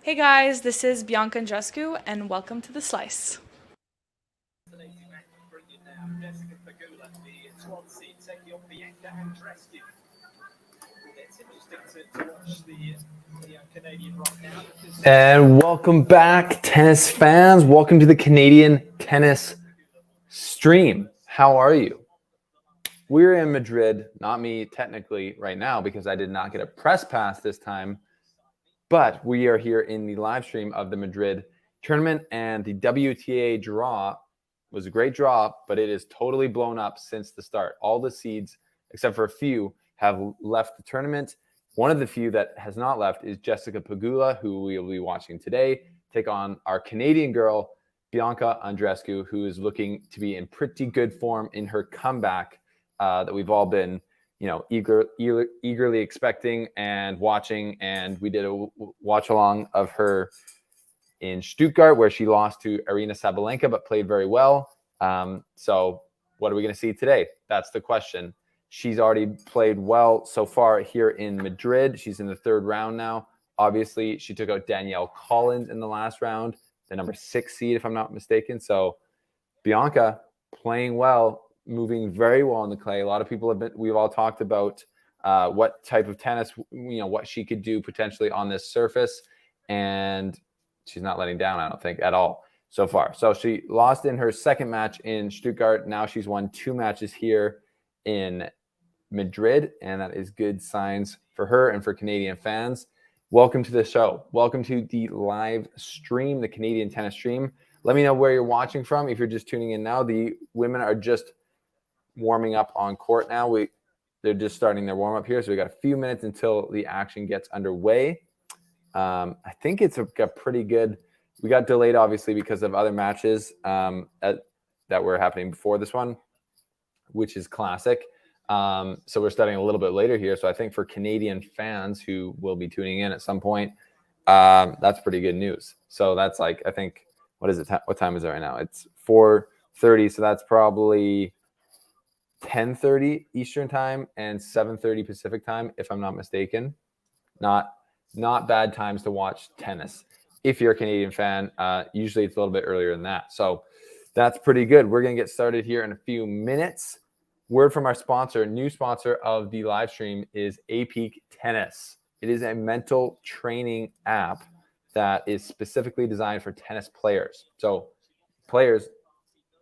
Hey guys, this is Bianca Andreescu, and welcome to The Slice. Pegula, the 12th seed, taking on Bianca Andreescu. It's interesting to watch the Canadian right now. And welcome back, tennis fans. Welcome to the Canadian tennis stream. How are you? We're in Madrid, not me technically right now because I did not get a press pass this time, but we are here in the live stream of the Madrid tournament, and the WTA draw was a great draw, but it is totally blown up since the start. All the seeds, except for a few, have left the tournament. One of the few that has not left is Jessica Pegula, who we will be watching today, take on our Canadian girl, Bianca Andreescu, who is looking to be in pretty good form in her comeback that we've all been, eagerly expecting and watching. And we did a watch along of her in Stuttgart, where she lost to Aryna Sabalenka, but played very well. So what are we going to see today? That's the question. She's already played well so far here in Madrid. She's in the third round now. Obviously, she took out Danielle Collins in the last round, the number 6 seed, if I'm not mistaken. So Bianca playing well, moving very well on the clay. A lot of people we've all talked about what type of tennis, what she could do potentially on this surface. And she's not letting down, I don't think, at all so far. So she lost in her second match in Stuttgart. Now she's won 2 matches here in Madrid, and that is good signs for her and for Canadian fans. Welcome to the show. Welcome to the live stream, the Canadian tennis stream. Let me know where you're watching from. If you're just tuning in now, the women are just warming up on court now. They're just starting their warm-up here, so we got a few minutes until the action gets underway. I think it's got pretty good. We got delayed, obviously, because of other matches that were happening before this one, which is classic. So we're starting a little bit later here. So I think for Canadian fans who will be tuning in at some point, that's pretty good news. So that's like, I think, what is it? What time is it right now? It's 4:30. So that's probably 10:30 Eastern time and 7:30 Pacific time, if I'm not mistaken. Not bad times to watch tennis. If you're a Canadian fan, usually it's a little bit earlier than that. So that's pretty good. We're going to get started here in a few minutes. Word from our sponsor, new sponsor of the live stream, is APEAK Tennis. It is a mental training app that is specifically designed for tennis players. So players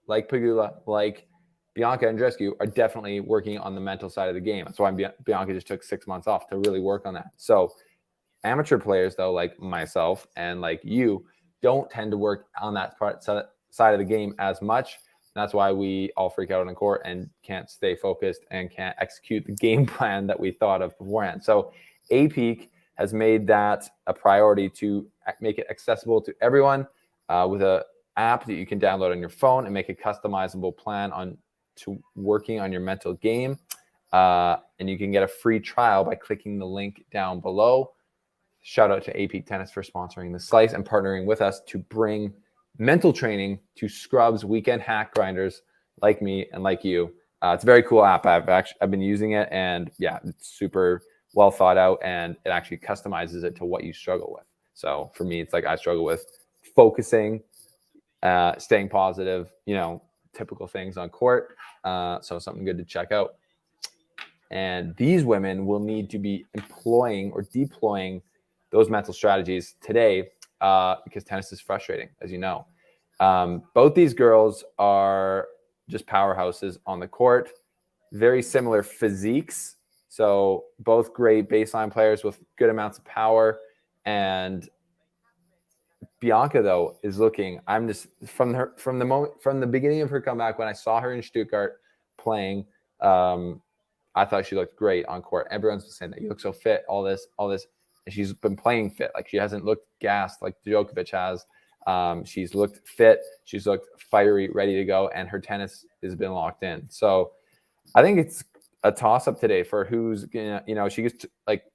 like Pegula, like Bianca Andreescu, are definitely working on the mental side of the game. That's why Bianca just took 6 months off to really work on that. So amateur players, though, like myself and like you, don't tend to work on that side of the game as much. That's why we all freak out on court and can't stay focused and can't execute the game plan that we thought of beforehand. So APEAK has made that a priority to make it accessible to everyone with an app that you can download on your phone and make a customizable plan to working on your mental game. And you can get a free trial by clicking the link down below. Shout out to APEAK Tennis for sponsoring the slice and partnering with us to bring mental training to scrubs, weekend hack grinders like me and like you. It's a very cool app. I've been using it, and yeah, it's super well thought out, and it actually customizes it to what you struggle with. So for me, it's like I struggle with focusing, staying positive, typical things on court. So something good to check out. And these women will need to be employing or deploying those mental strategies today because tennis is frustrating, as you know. Both these girls are just powerhouses on the court, very similar physiques. So both great baseline players with good amounts of power. And Bianca, though, is looking, I'm just from the beginning of her comeback, when I saw her in Stuttgart playing, I thought she looked great on court. Everyone's been saying that you look so fit, all this. And she's been playing fit. Like, she hasn't looked gassed like Djokovic has. She's looked fit. She's looked fiery, ready to go. And her tennis has been locked in. So I think it's a toss-up today for who's going to, she gets like,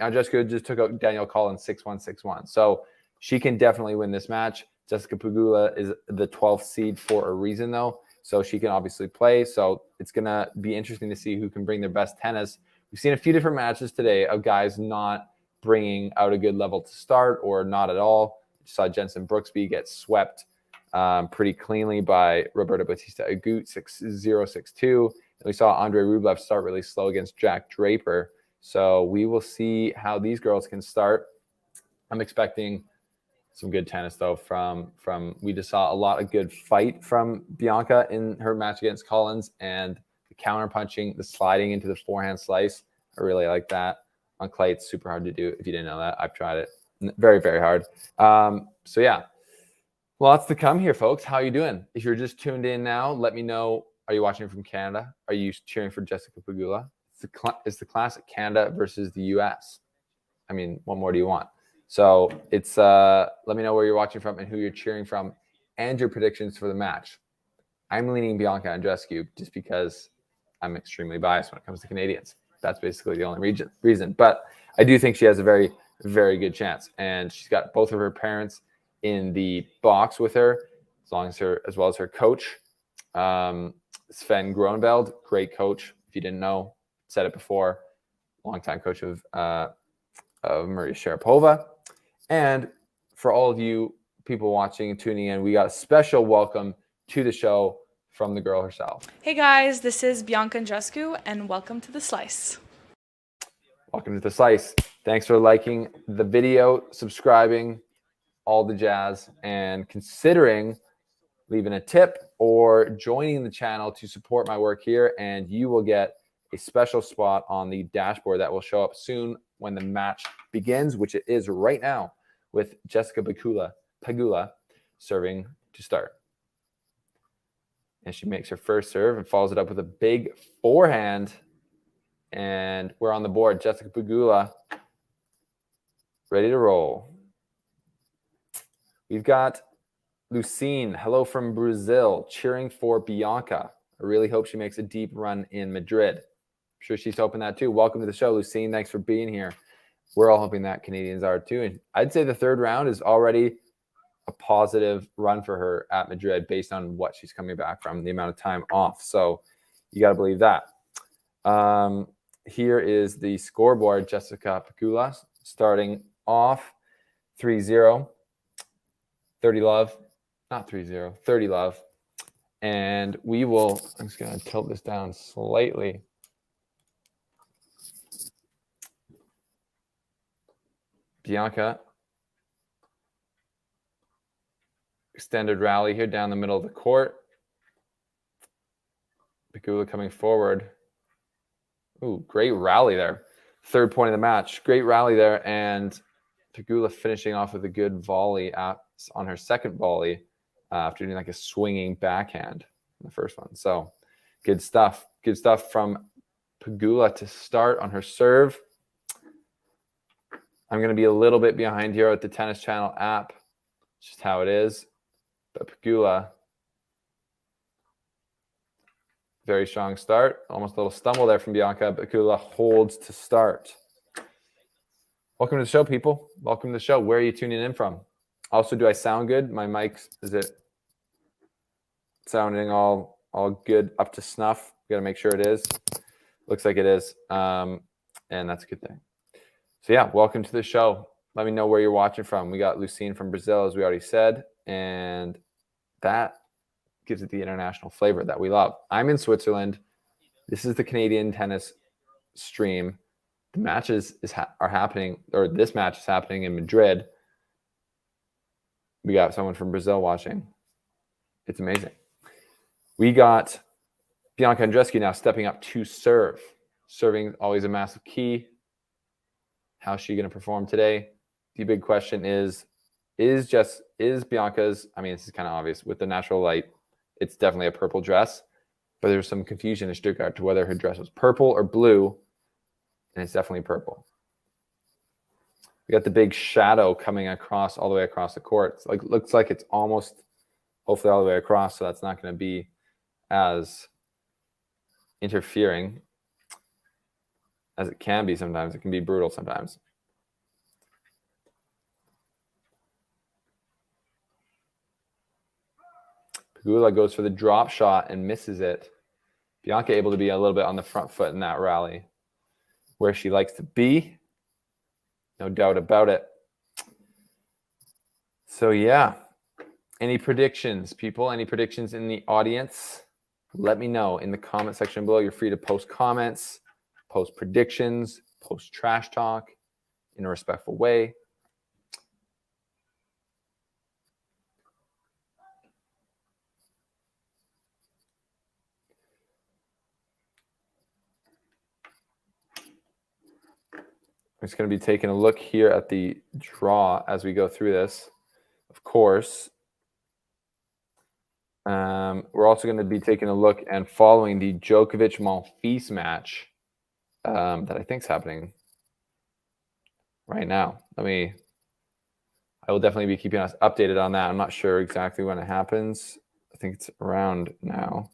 Andreescu just took out Danielle Collins 6-1, 6-1. So she can definitely win this match. Jessica Pegula is the 12th seed for a reason, though. So she can obviously play. So it's going to be interesting to see who can bring their best tennis. We've seen a few different matches today of guys not bringing out a good level to start or not at all. You saw Jensen Brooksby get swept pretty cleanly by Roberto Bautista Agut 6-0, 6-2. And we saw Andre Rublev start really slow against Jack Draper. So we will see how these girls can start. I'm expecting some good tennis, though, from we just saw a lot of good fight from Bianca in her match against Collins, and the counter punching, the sliding into the forehand slice. I really like that. On clay, it's super hard to do. If you didn't know that, I've tried it. Very, very hard. So, yeah, lots to come here, folks. How are you doing? If you're just tuned in now, let me know. Are you watching from Canada? Are you cheering for Jessica Pegula? It's the classic Canada versus the U.S. I mean, what more do you want? So it's let me know where you're watching from and who you're cheering from and your predictions for the match. I'm leaning Bianca Andreescu just because I'm extremely biased when it comes to Canadians. That's basically the only reason. But I do think she has a very, very good chance. And she's got both of her parents in the box with her, as well as her coach, Sven Groneveld, great coach. If you didn't know, said it before, longtime coach of Maria Sharapova. And for all of you people watching and tuning in, we got a special welcome to the show from the girl herself. Hey guys, this is Bianca Andreescu, and welcome to The Slice. Welcome to The Slice. Thanks for liking the video, subscribing, all the jazz, and considering leaving a tip or joining the channel to support my work here, and you will get a special spot on the dashboard that will show up soon when the match begins, which it is right now, with Jessica Pegula serving to start. And she makes her first serve and follows it up with a big forehand. And we're on the board. Jessica Pegula ready to roll. We've got Lucine, hello from Brazil, cheering for Bianca. I really hope she makes a deep run in Madrid. I'm sure she's hoping that too. Welcome to the show, Lucine. Thanks for being here. We're all hoping that Canadians are too. And I'd say the third round is already a positive run for her at Madrid based on what she's coming back from, the amount of time off. So you got to believe that. Here is the scoreboard. Jessica Pegula starting off 3-0. 30 love. Not 3-0. 30 love. And we will, I'm just going to tilt this down slightly. Bianca, extended rally here down the middle of the court. Pegula coming forward. Ooh, great rally there. Third point of the match. Great rally there. And Pegula finishing off with a good volley on her second volley after doing like a swinging backhand in the first one. So good stuff. Good stuff from Pegula to start on her serve. I'm going to be a little bit behind here at the Tennis Channel app. It's just how it is. But Pegula, very strong start. Almost a little stumble there from Bianca. Pegula holds to start. Welcome to the show, people. Welcome to the show. Where are you tuning in from? Also, do I sound good? My mic, is it sounding all good, up to snuff? We got to make sure it is. Looks like it is. And that's a good thing. So yeah, welcome to the show. Let me know where you're watching from. We got Lucine from Brazil, as we already said, and that gives it the international flavor that we love. I'm in Switzerland. This is the Canadian tennis stream. The matches are happening, or this match is happening in Madrid. We got someone from Brazil watching. It's amazing. We got Bianca Andreescu now stepping up to serve. Serving always a massive key. How's she going to perform today? The big question is Bianca's, I mean, this is kind of obvious with the natural light. It's definitely a purple dress, but there's some confusion in Stuttgart to whether her dress was purple or blue, and it's definitely purple. We got the big shadow coming across all the way across the court. It's like, looks like it's almost hopefully all the way across, so that's not going to be as interfering as it can be sometimes. It can be brutal sometimes. Pegula goes for the drop shot and misses it. Bianca able to be a little bit on the front foot in that rally, where she likes to be. No doubt about it. So, yeah. Any predictions, people? Any predictions in the audience? Let me know in the comment section below. You're free to post comments, post predictions, post trash talk in a respectful way. I'm just going to be taking a look here at the draw as we go through this. Of course, we're also going to be taking a look and following the Djokovic-Monfils match that I think is happening right now. I will definitely be keeping us updated on that. I'm not sure exactly when it happens. I think it's around now.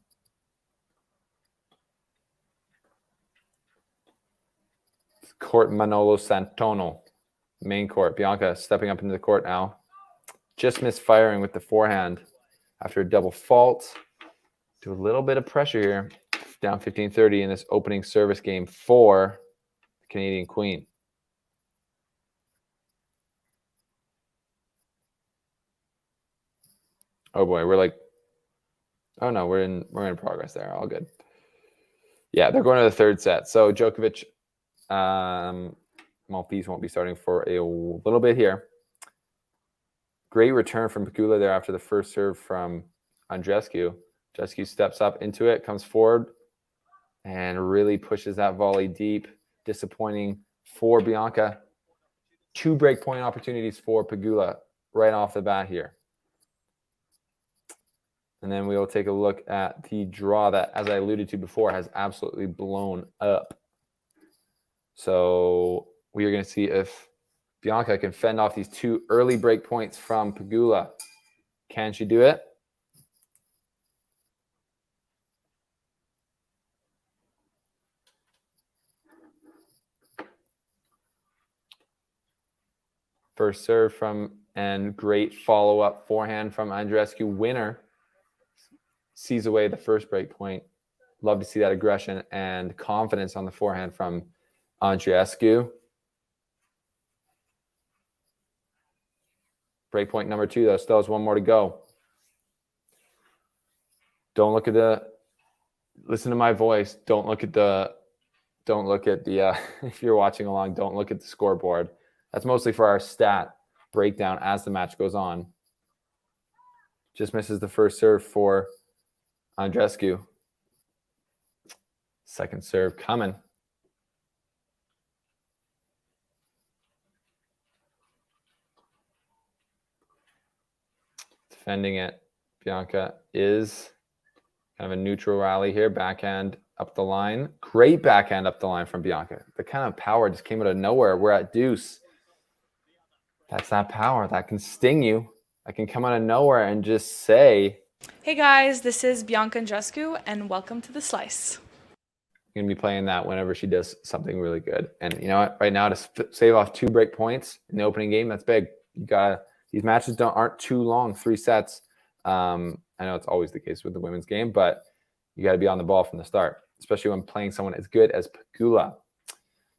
Court Manolo Sant'Antonio, main court. Bianca stepping up into the court now. Just misfiring with the forehand after a double fault. Do a little bit of pressure here. Down 15-30 in this opening service game for the Canadian Queen. Oh boy, oh no, we're in progress there. All good. Yeah, they're going to the third set. So Djokovic, Monfils won't be starting for a little bit here. Great return from Pegula there after the first serve from Andreescu. Andreescu steps up into it, comes forward, and really pushes that volley deep. Disappointing for Bianca. 2 break point opportunities for Pegula right off the bat here. And then we will take a look at the draw that, as I alluded to before, has absolutely blown up. So we are going to see if Bianca can fend off these 2 early break points from Pegula. Can she do it? First serve from, and great follow-up forehand from Andreescu. Winner sees away the first break point. Love to see that aggression and confidence on the forehand from Andreescu. Break point number 2, though. Still has 1 more to go. Don't look at listen to my voice. Don't look at the, if you're watching along, don't look at the scoreboard. That's mostly for our stat breakdown as the match goes on. Just misses the first serve for Andreescu. Second serve coming. Defending it, Bianca is kind of a neutral rally here. Backhand up the line. Great backhand up the line from Bianca. The kind of power just came out of nowhere. We're at deuce. That's that power that can sting you. I can come out of nowhere and just say, Hey guys, this is Bianca Andreescu, and welcome to The Slice. I'm going to be playing that whenever she does something really good. And you know what? Right now, to save off 2 break points in the opening game, that's big. You gotta. These matches aren't too long, 3 sets. I know it's always the case with the women's game, but you got to be on the ball from the start, especially when playing someone as good as Pegula.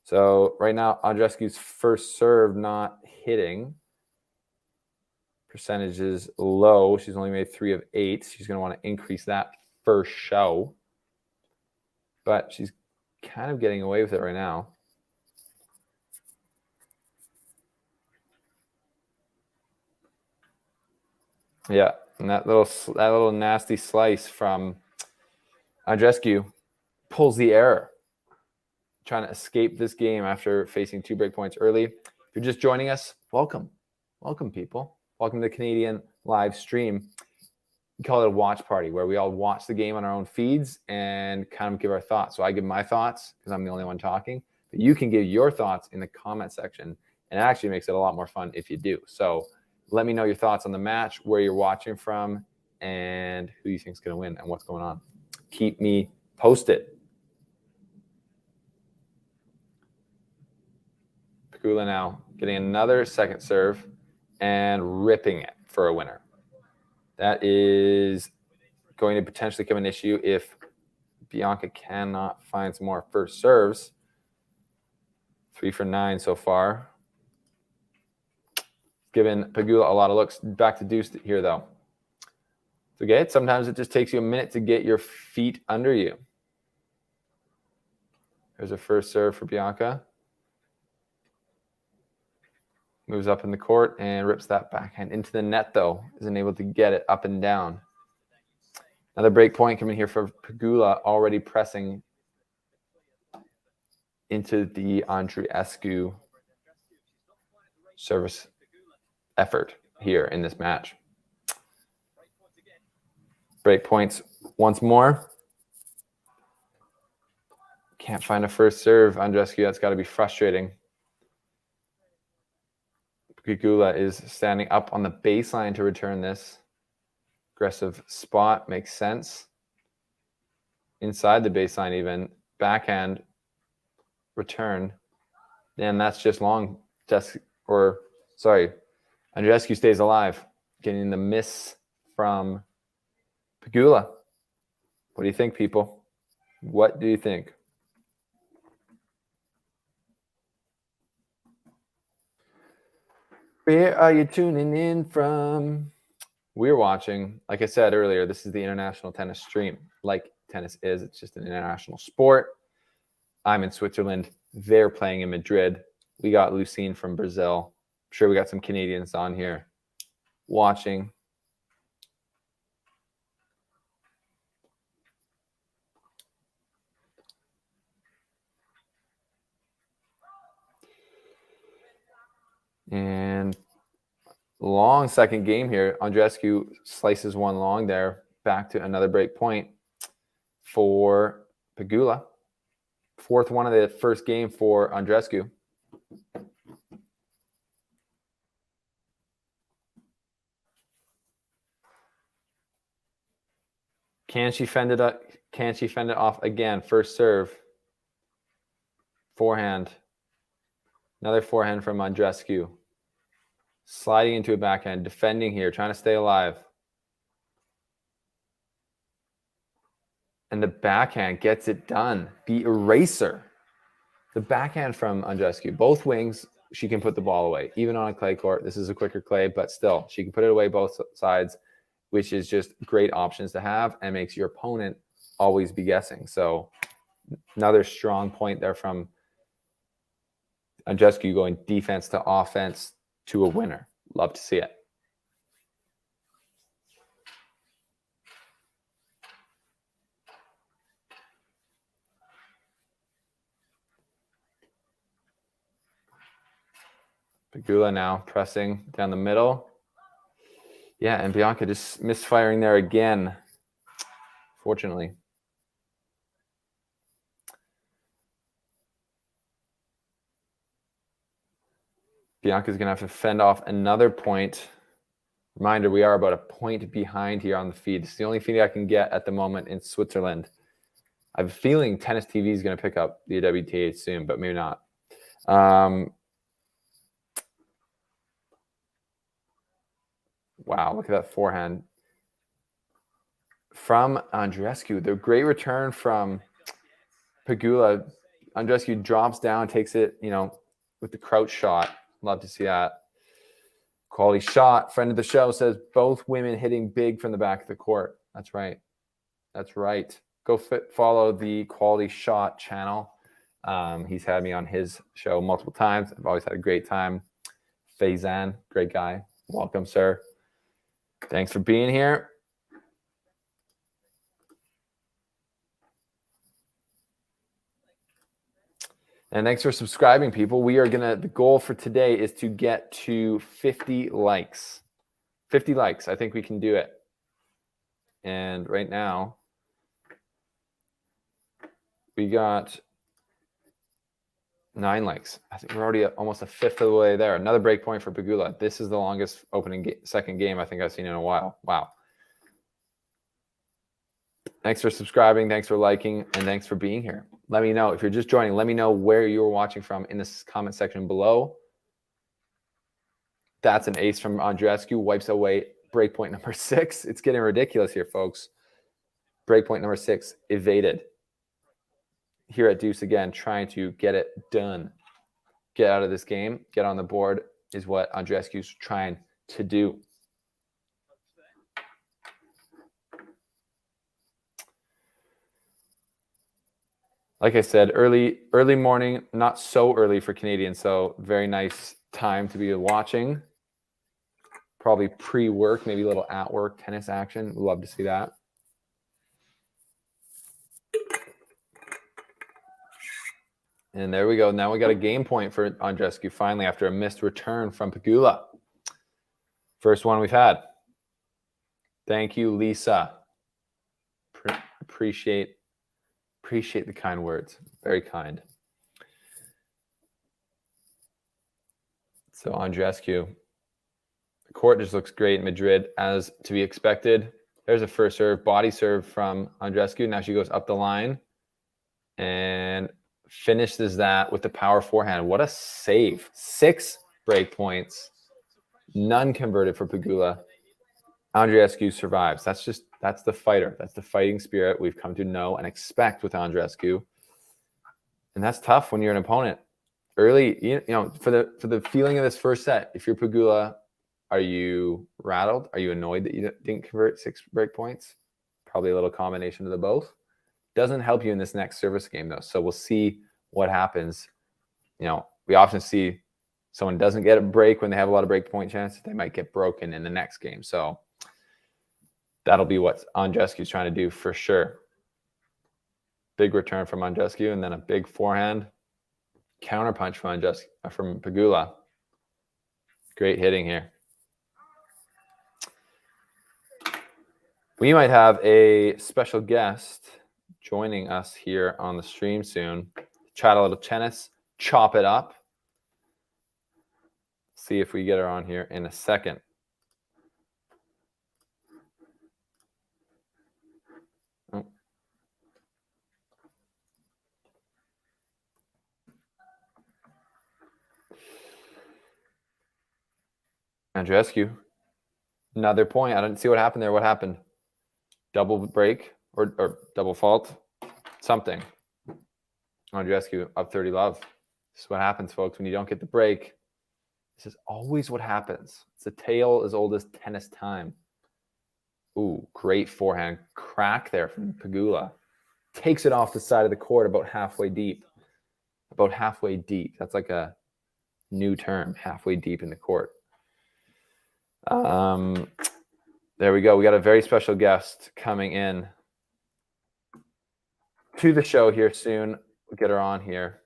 So right now, Andreescu's first serve not hitting. Percentage is low. She's only made 3 of 8. She's going to want to increase that first show. But she's kind of getting away with it right now. Yeah, and that little nasty slice from Andreescu pulls the error. Trying to escape this game after facing 2 break points early. If you're just joining us, welcome. Welcome, people. Welcome to the Canadian live stream. We call it a watch party where we all watch the game on our own feeds and kind of give our thoughts. So I give my thoughts because I'm the only one talking, but you can give your thoughts in the comment section, and it actually makes it a lot more fun if you do. So let me know your thoughts on the match, where you're watching from, and who you think is going to win and what's going on. Keep me posted. Pegula now getting another second serve and ripping it for a winner. That is going to potentially become an issue if Bianca cannot find some more first serves. 3 for 9 so far. giving Pegula a lot of looks. Back to deuce here, though. It's okay. Sometimes it just takes you a minute to get your feet under you. There's a first serve for Bianca. Moves up in the court and rips that backhand into the net, though. Isn't able to get it up and down. Another break point coming here for Pegula, already pressing into the Andreescu service effort here in this match. Break points once more. Can't find a first serve. Andreescu, that's got to be frustrating. Pegula is standing up on the baseline to return this. Aggressive spot makes sense. Inside the baseline even. Backhand return. And that's just long. Andreescu stays alive. Getting the miss from Pegula. What do you think, people? What do you think? Where are you tuning in from? We're watching, like I said earlier, this is the International Tennis Stream. Like tennis is, it's just an international sport. I'm in Switzerland. They're playing in Madrid. We got Lucine from Brazil. I'm sure we got some Canadians on here watching. And long second game here. Andreescu slices one long there. Back to another break point for Pegula. Fourth one of the first game for Andreescu. Can she fend it up? Can she fend it off again? First serve. Forehand. Another forehand from Andreescu. Sliding into a backhand, defending here, trying to stay alive. And the backhand gets it done. The eraser. The backhand from Andreescu. Both wings, she can put the ball away. Even on a clay court. This is a quicker clay, but still, she can put it away both sides, which is just great options to have and makes your opponent always be guessing. So another strong point there from Andreescu, going defense to offense to a winner. Love to see it. Pegula now pressing down the middle. Yeah, and Bianca just misfiring there again, fortunately. Bianca's going to have to fend off another point. Reminder, we are about a point behind here on the feed. It's the only feed I can get at the moment in Switzerland. I have a feeling Tennis TV is going to pick up the WTA soon, but maybe not. Wow, look at that forehand from Andreescu. The great return from Pegula. Andreescu drops down, takes it, with the crouch shot. Love to see that. Quality shot. Friend of the show says both women hitting big from the back of the court. That's right. That's right. Go follow the Quality Shot channel. He's had me on his show multiple times. I've always had a great time. Faizan, great guy. Welcome, sir. Thanks for being here. And thanks for subscribing, people. The goal for today is to get to 50 likes. 50 likes. I think we can do it. And right now, we got 9 likes. I think we're already almost a fifth of the way there. Another break point for Pegula. This is the longest second game I think I've seen in a while. Wow. Thanks for subscribing. Thanks for liking. And thanks for being here. Let me know. If you're just joining, let me know where you're watching from in the comment section below. That's an ace from Andreescu. Wipes away breakpoint number 6. It's getting ridiculous here, folks. Breakpoint number 6 evaded. Here at Deuce again, trying to get it done. Get out of this game. Get on the board. is what Andreescu's trying to do. Like I said, early morning, not so early for Canadians, so very nice time to be watching. Probably pre-work, maybe a little at-work tennis action. Love to see that. And there we go. Now we got a game point for Andreescu finally after a missed return from Pegula. First one we've had. Thank you, Lisa. Appreciate the kind words. Very kind. So Andreescu. The court just looks great in Madrid, as to be expected. There's a first serve, body serve from Andreescu. Now she goes up the line and finishes that with the power forehand. What a save. 6 break points. None converted for Pegula. Andreescu survives. That's the fighter. That's the fighting spirit we've come to know and expect with Andreescu. And that's tough when you're an opponent. Early, you know, for the feeling of this first set, if you're Pegula, are you rattled? Are you annoyed that you didn't convert 6 break points? Probably a little combination of the both. Doesn't help you in this next service game, though. So we'll see what happens. You know, we often see someone doesn't get a break when they have a lot of break point chances. They might get broken in the next game. So that'll be what Andreescu's trying to do for sure. Big return from Andreescu, and then a big forehand counterpunch from Pegula. Great hitting here. We might have a special guest joining us here on the stream soon. Chat a little tennis, chop it up. See if we get her on here in a second. Oh. Andreescu. Another point. I didn't see what happened there. What happened? Double break or double fault? Something. Andreescu up 30 love. This is what happens, folks, when you don't get the break. This is always what happens. It's a tale as old as tennis time. Ooh, great forehand crack there from Pegula. Takes it off the side of the court about halfway deep. About halfway deep. That's like a new term, halfway deep in the court. There we go. We got a very special guest coming in to the show here soon. We'll get her on here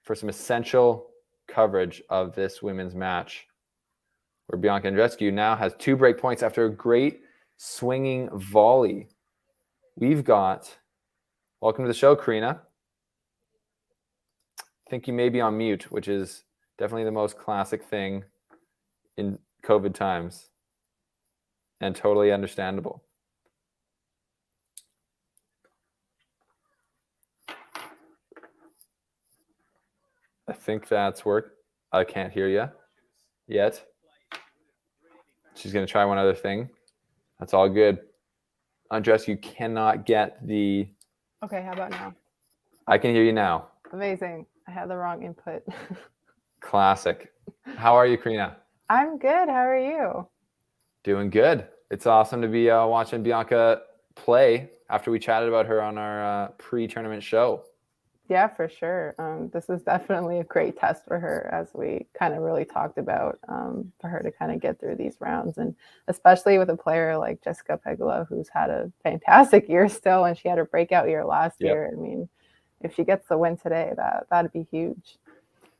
for some essential coverage of this women's match, where Bianca Andreescu now has 2 break points after a great swinging volley. We've got, welcome to the show, Karina. I think you may be on mute, which is definitely the most classic thing in COVID times and totally understandable. I think that's work. I can't hear you yet. She's going to try one other thing. That's all good. Andreescu, you cannot get the... Okay, how about now? I can hear you now. Amazing. I had the wrong input. Classic. How are you, Karina? I'm good. How are you? Doing good. It's awesome to be watching Bianca play after we chatted about her on our pre-tournament show. Yeah, for sure. This is definitely a great test for her, as we kind of really talked about, for her to kind of get through these rounds. And especially with a player like Jessica Pegula, who's had a fantastic year still, and she had a breakout year last year. I mean, if she gets the win today, that'd be huge.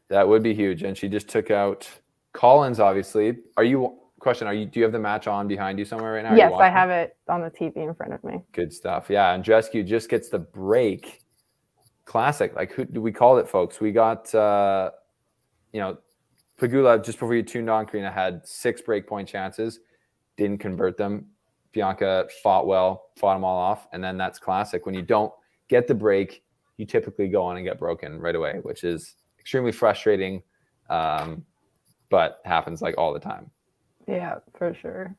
That would be huge. And she just took out Collins, obviously. Do you have the match on behind you somewhere right now? Yes, I have it on the TV in front of me. Good stuff. Yeah, Andreescu just gets the break. Classic. Like, who do we call it, folks? We got, Pegula, just before you tuned on, Karina, had 6 break point chances, didn't convert them. Bianca fought well, fought them all off, and then that's classic. When you don't get the break, you typically go on and get broken right away, which is extremely frustrating, but happens like all the time. Yeah, for sure.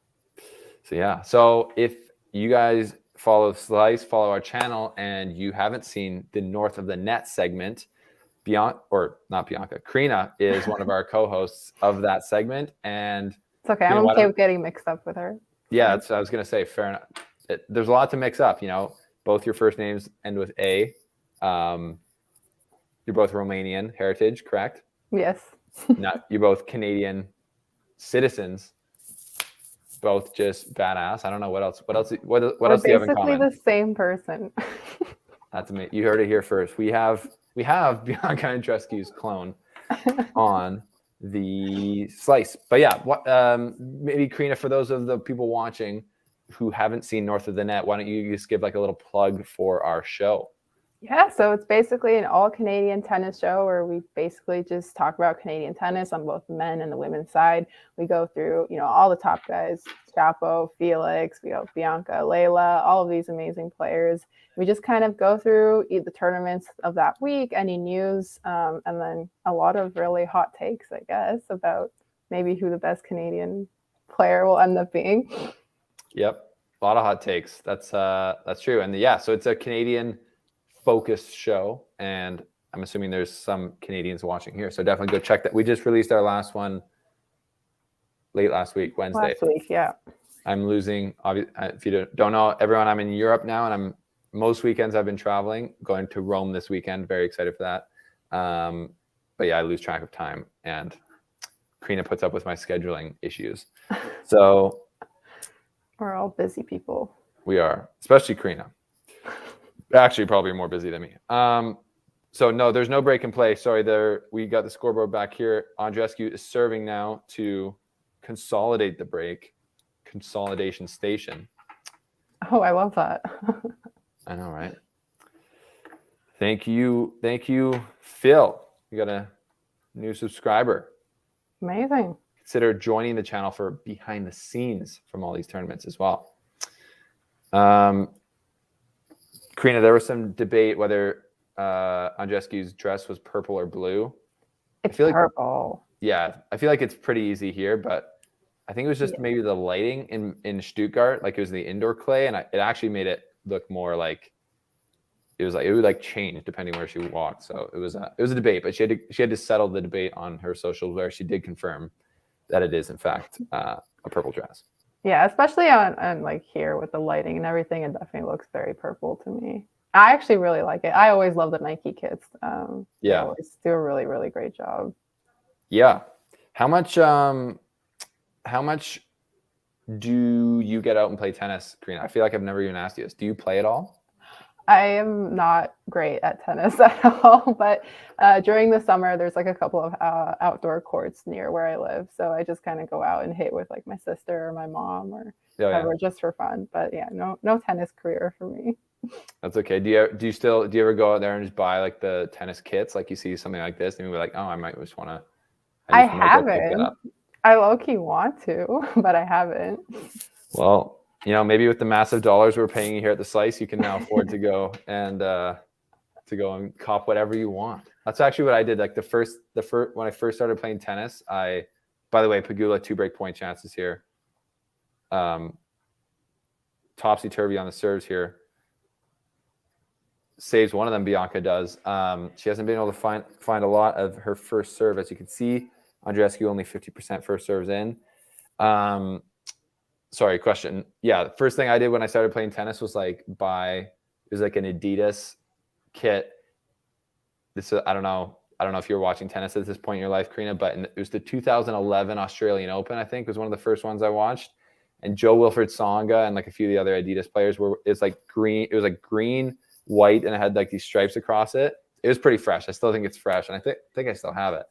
So, yeah. So if you guys follow Slice, follow our channel, and you haven't seen the North of the Net segment, Bianca, or not Bianca, Karina is one of our co-hosts of that segment. And It's okay. I'm okay with getting mixed up with her. Yeah, I was going to say, fair enough. There's a lot to mix up, both your first names end with A. You're both Romanian heritage, correct? Yes. Now, you're both Canadian citizens, both just badass. I don't know what else do you have in common? Basically the same person. That's amazing. You heard it here first. We have Bianca Andreescu's clone on the slice. But yeah, maybe Karina, for those of the people watching who haven't seen North of the Net, why don't you just give like a little plug for our show? Yeah, so it's basically an all-Canadian tennis show where we basically just talk about Canadian tennis on both the men and the women's side. We go through, all the top guys, Chapo, Felix, we go Bianca, Layla, all of these amazing players. We just kind of go through the tournaments of that week, any news, and then a lot of really hot takes, I guess, about maybe who the best Canadian player will end up being. Yep, a lot of hot takes. That's true. And yeah, so it's a Canadian focused show, and I'm assuming there's some Canadians watching here, so definitely go check that. We just released our last one late last week, Wednesday. Last week, yeah. I'm losing, if you don't know, everyone, I'm in Europe now, and most weekends I've been traveling, going to Rome this weekend. Very excited for that. But yeah, I lose track of time, and Karina puts up with my scheduling issues. So we're all busy people. We are, especially Karina. Actually, probably more busy than me. So no, there's no break and play. Sorry, we got the scoreboard back here. Andreescu is serving now to consolidate the break. Consolidation station. Oh, I love that. I know, right? Thank you, Phil. You got a new subscriber. Amazing. Consider joining the channel for behind the scenes from all these tournaments as well. Karina, there was some debate whether Andreescu's dress was purple or blue. It's purple. Yeah, I feel like it's pretty easy here, but I think it was just maybe the lighting in Stuttgart, like it was the indoor clay, and it actually made it look more like it would change depending where she walked. So it was a debate, but she had to settle the debate on her socials, where she did confirm that it is in fact a purple dress. Yeah, especially on like here with the lighting and everything, it definitely looks very purple to me. I actually really like it. I always love the Nike kits. They always do a really, really great job. Yeah. How much do you get out and play tennis, Karina? I feel like I've never even asked you this. Do you play at all? I am not great at tennis at all, but during the summer, there's like a couple of outdoor courts near where I live. So I just kind of go out and hit with like my sister or my mom or whoever, just for fun. But yeah, no tennis career for me. That's okay. Do you ever go out there and just buy like the tennis kits? Like you see something like this and you're like, oh, I might just want to. I haven't. I low-key want to, but I haven't. Well, maybe with the massive dollars we're paying you here at the Slice, you can now afford to go and cop whatever you want. That's actually what I did. Like the first when I first started playing tennis, by the way, Pegula 2 break point chances here. Topsy-turvy on the serves here. Saves one of them, Bianca does. She hasn't been able to find a lot of her first serve. As you can see, Andreescu only 50% first serves in. Sorry, question. Yeah, the first thing I did when I started playing tennis was it was like an Adidas kit. I don't know if you're watching tennis at this point in your life, Karina, but it was the 2011 Australian Open, I think, was one of the first ones I watched. And Joe-Wilfried Tsonga and like a few of the other Adidas players it's like green. It was like green, white, and it had like these stripes across it. It was pretty fresh. I still think it's fresh, and I think I still have it.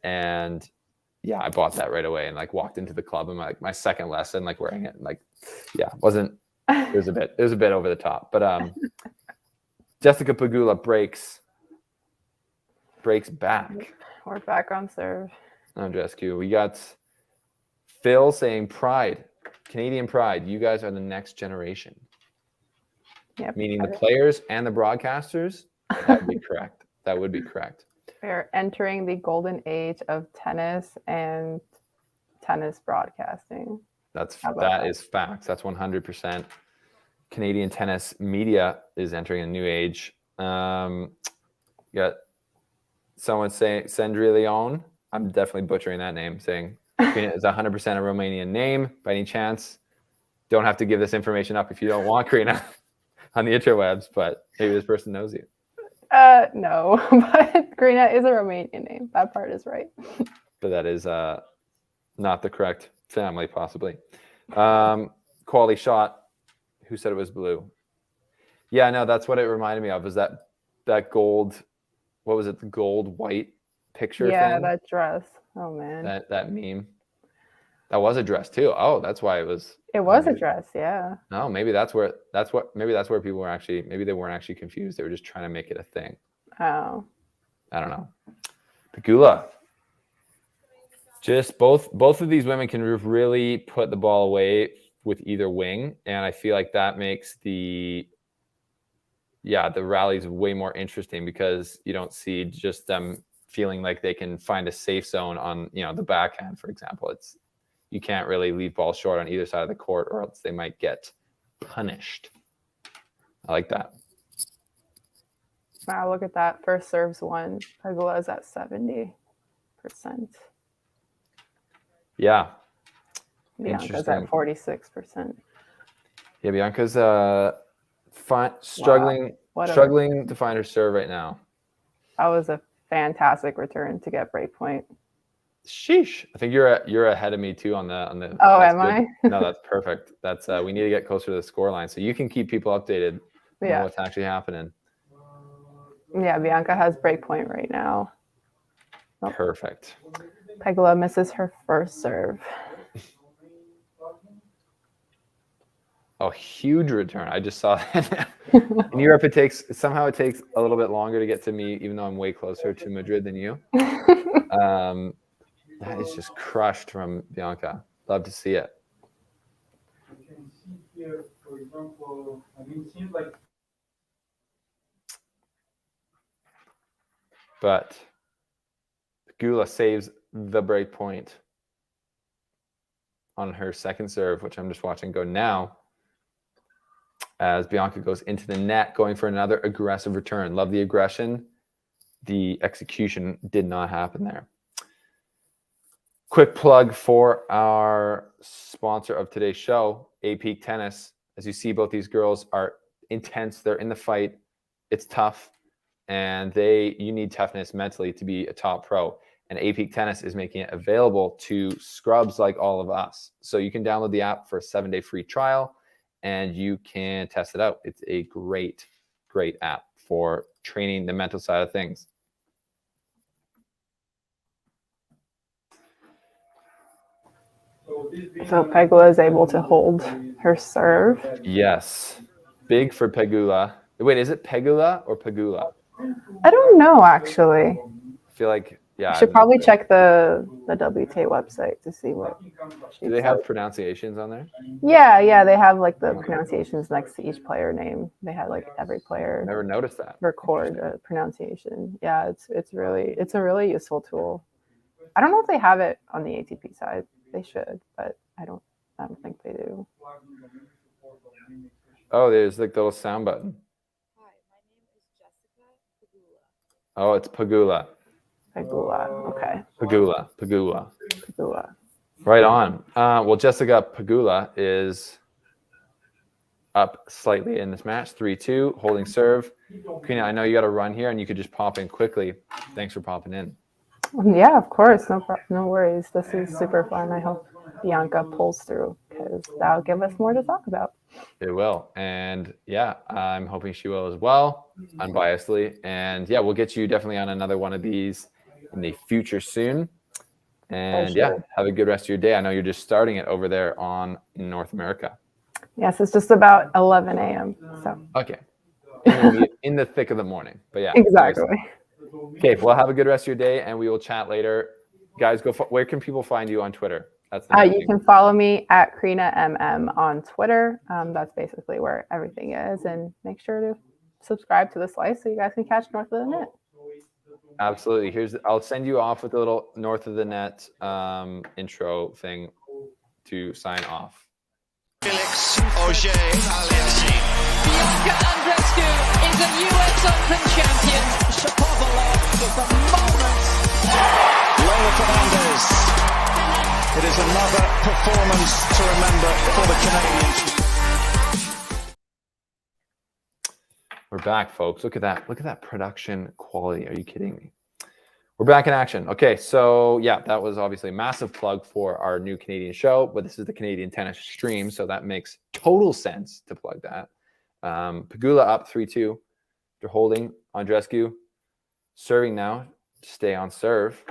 And yeah, I bought that right away and like walked into the club and my second lesson, like wearing it, and like, yeah, it was a bit over the top, but Jessica Pegula breaks back. We're back on serve. Andreescu. We got Phil saying pride, Canadian pride. You guys are the next generation. Yep. Meaning the players and the broadcasters. That would be correct. That would be correct. We're entering the golden age of tennis and tennis broadcasting. That is facts. That's 100%. Canadian tennis media is entering a new age. You got someone saying Sandri Leon. I'm definitely butchering that name, saying Karina is 100% a Romanian name. By any chance, don't have to give this information up if you don't want, Karina, on the interwebs, but maybe this person knows you. No, but Karina is a Romanian name. That part is right. But that is not the correct family, possibly. Quality shot. Who said it was blue? Yeah, no, that's what it reminded me of. Was that gold? What was it? The gold white picture Yeah, thing? that dress. Oh man. That meme. That was a dress too. Oh, that's why it was. It was a dress, yeah. No, maybe that's where people were actually. Maybe they weren't actually confused. They were just trying to make it a thing. Oh. I don't know. Pegula. Just both of these women can really put the ball away with either wing, and I feel like that makes the rallies way more interesting because you don't see just them feeling like they can find a safe zone on the backhand, for example. You can't really leave balls short on either side of the court, or else they might get punished. I like that. Wow, look at that. First serves won. Pegula is at 70%. Yeah. Bianca's at 46%. Yeah, Bianca's struggling to find her serve right now. That was a fantastic return to get break point. Sheesh. I think you're ahead of me too on the Oh, am good. I? No, that's perfect. That's we need to get closer to the score line so you can keep people updated on what's actually happening. Yeah, Bianca has break point right now. Oh. Perfect. Pegula misses her first serve. Oh, huge return. I just saw that. In Europe, it takes a little bit longer to get to me, even though I'm way closer to Madrid than you. That is just crushed from Bianca. Love to see it. But Pegula saves the break point on her second serve, which I'm just watching go now, as Bianca goes into the net, going for another aggressive return. Love the aggression. The execution did not happen there. Quick plug for our sponsor of today's show, AP Tennis. As you see, both these girls are intense. They're in the fight. It's tough. And you need toughness mentally to be a top pro. And AP Tennis is making it available to scrubs like all of us. So you can download the app for a 7-day free trial and you can test it out. It's a great, great app for training the mental side of things. So Pegula is able to hold her serve. Yes. Big for Pegula. Wait, is it Pegula or Pegula? I don't know, actually. I feel like, yeah. You should probably check the WTA website to see what she Do they said. have pronunciations on there? Yeah, they have like the pronunciations next to each player name. They had like every player Never noticed that. record a pronunciation. Yeah, it's a really useful tool. I don't know if they have it on the ATP side. They should, but I don't think they do. Oh, there's like the little sound button. Hi, my name is Jessica Pegula. Oh, it's Pegula. Pegula. Okay. Pegula. Right on. Well, Jessica Pegula is up slightly in this match, 3-2, holding serve. Karina, I know you got to run here, and you could just pop in quickly. Thanks for popping in. Yeah, of course. No worries. This is super fun. I hope Bianca pulls through because that'll give us more to talk about. It will. And yeah, I'm hoping she will as well, unbiasedly. And yeah, we'll get you definitely on another one of these in the future soon. And sure. Yeah, have a good rest of your day. I know you're just starting it over there in North America. Yes, it's just about 11 a.m. So Okay. In the thick of the morning. But yeah. Exactly. Okay, well, have a good rest of your day, and we will chat later. Guys, where can people find you on Twitter? That's the you can follow me at KarinaMM on Twitter. That's basically where everything is. And make sure to subscribe to the Slice so you guys can catch North of the Net. Absolutely. I'll send you off with a little North of the Net intro thing to sign off. Felix Auger-Aliassime. Bianca Andreescu is a US Open champion. Shapovalov. is the moment. Leila Fernandez. It is another performance to remember for the Canadians. We're back, folks. Look at that. Look at that production quality. Are you kidding me? We're back in action. Okay, so yeah, that was obviously a massive plug for our new Canadian show, but this is the Canadian tennis stream, so that makes total sense to plug that. Pegula up 3-2. They're holding Andreescu. Serving now. Stay on serve.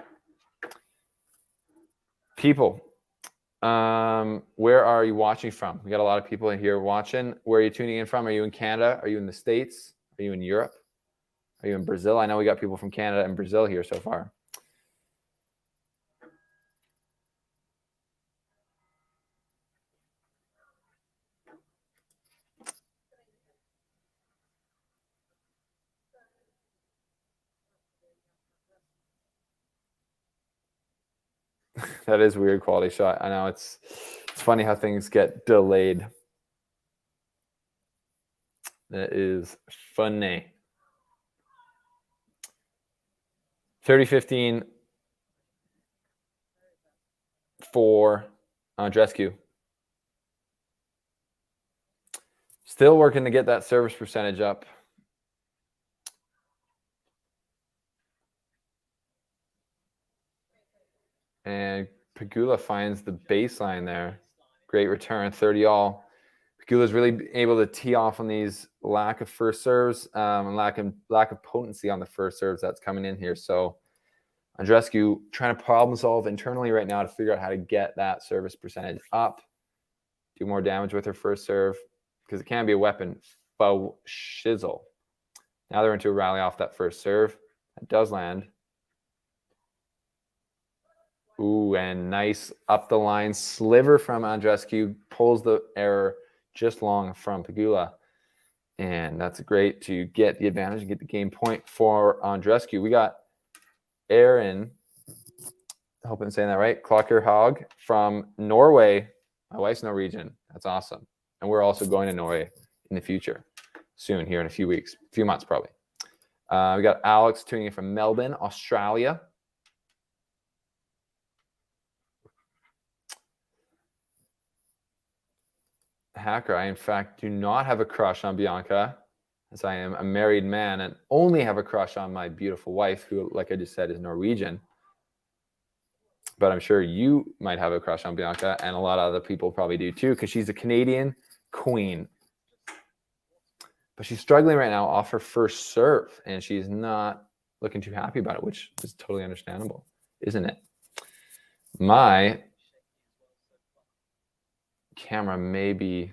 People, where are you watching from? We got a lot of people in here watching. Where are you tuning in from? Are you in Canada? Are you in the States? Are you in Europe? Are you in Brazil? I know we got people from Canada and Brazil here so far. That is weird quality shot. I know it's funny how things get delayed. That is funny. 30-15 for Andreescu. Still working to get that service percentage up. And Pegula finds the baseline there. Great return, 30-all. Pegula's really able to tee off on these lack of first serves and lack of potency on the first serves that's coming in here. So Andreescu trying to problem solve internally right now to figure out how to get that service percentage up, do more damage with her first serve, because it can be a weapon. Faux shizzle. Now they're into a rally off that first serve. That does land. Ooh, and nice up the line sliver from Andreescu, pulls the error just long from Pegula. And that's great to get the advantage and get the game point for Andreescu. We got Aaron, I hope I'm saying that right, Klokkerhag from Norway. My wife's Norwegian. That's awesome. And we're also going to Norway in the future, soon, here in a few weeks, a few months probably. We got Alex tuning in from Melbourne, Australia. Hacker, I in fact do not have a crush on Bianca, as I am a married man and only have a crush on my beautiful wife, who, like I just said, is Norwegian. But I'm sure you might have a crush on Bianca, and a lot of other people probably do too, because she's a Canadian queen. But she's struggling right now off her first serve, and she's not looking too happy about it, which is totally understandable, isn't it? My camera may be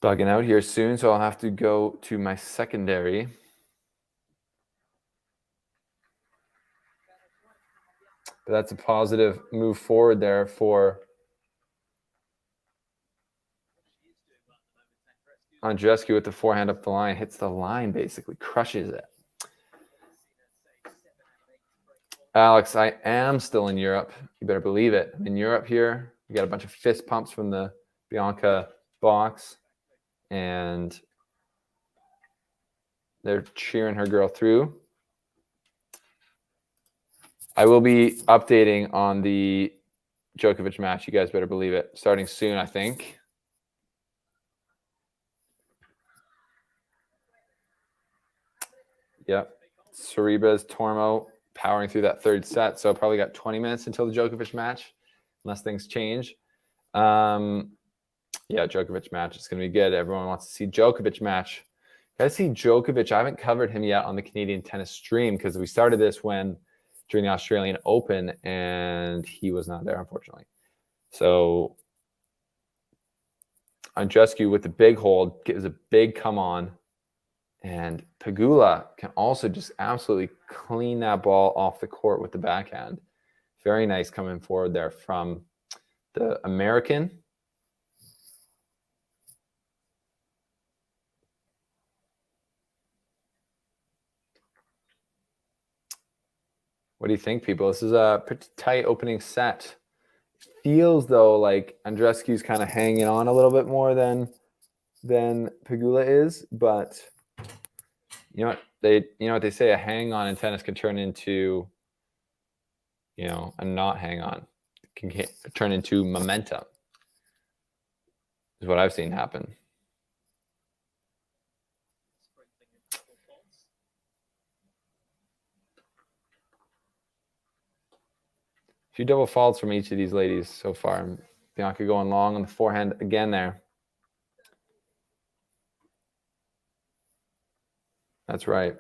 bugging out here soon, so I'll have to go to my secondary. But that's a positive move forward there for Andreescu with the forehand up the line. Hits the line, basically crushes it. Alex, I am still in Europe. You better believe it. I'm in Europe here. We got a bunch of fist pumps from the Bianca box, and they're cheering her girl through. I will be updating on the Djokovic match. You guys better believe it. Starting soon, I think. Yep. Sorribes, Tormo powering through that third set. So probably got 20 minutes until the Djokovic match, unless things change. Yeah, Djokovic match. It's going to be good. Everyone wants to see Djokovic match. Got to see Djokovic. I haven't covered him yet on the Canadian tennis stream because we started this during the Australian Open, and he was not there, unfortunately. So Andreescu with the big hold gives a big come on. And Pegula can also just absolutely clean that ball off the court with the backhand. Very nice coming forward there from the American. What do you think, people? This is a pretty tight opening set. It feels, though, like Andreescu's kind of hanging on a little bit more than Pegula is, but You know what they say, a hang on in tennis can turn into, a not hang on. Can turn into momentum. Is what I've seen happen. A few double faults from each of these ladies so far. Bianca going long on the forehand again there. That's right.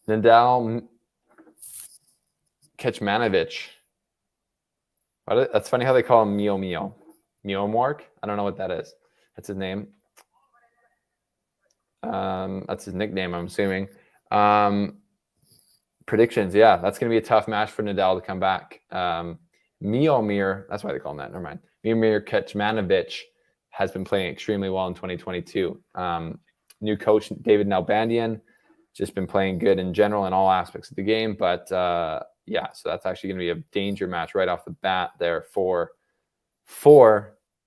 Nadal, Kecmanovic. That's funny how they call him Mio Mio. Mio Mark? I don't know what that is. That's his name. That's his nickname, I'm assuming. Predictions, yeah, that's going to be a tough match for Nadal to come back. Miomir, that's why they call him that. Never mind. Miomir Kecmanovic has been playing extremely well in 2022. New coach David Nalbandian, just been playing good in general in all aspects of the game. But yeah, so that's actually going to be a danger match right off the bat there for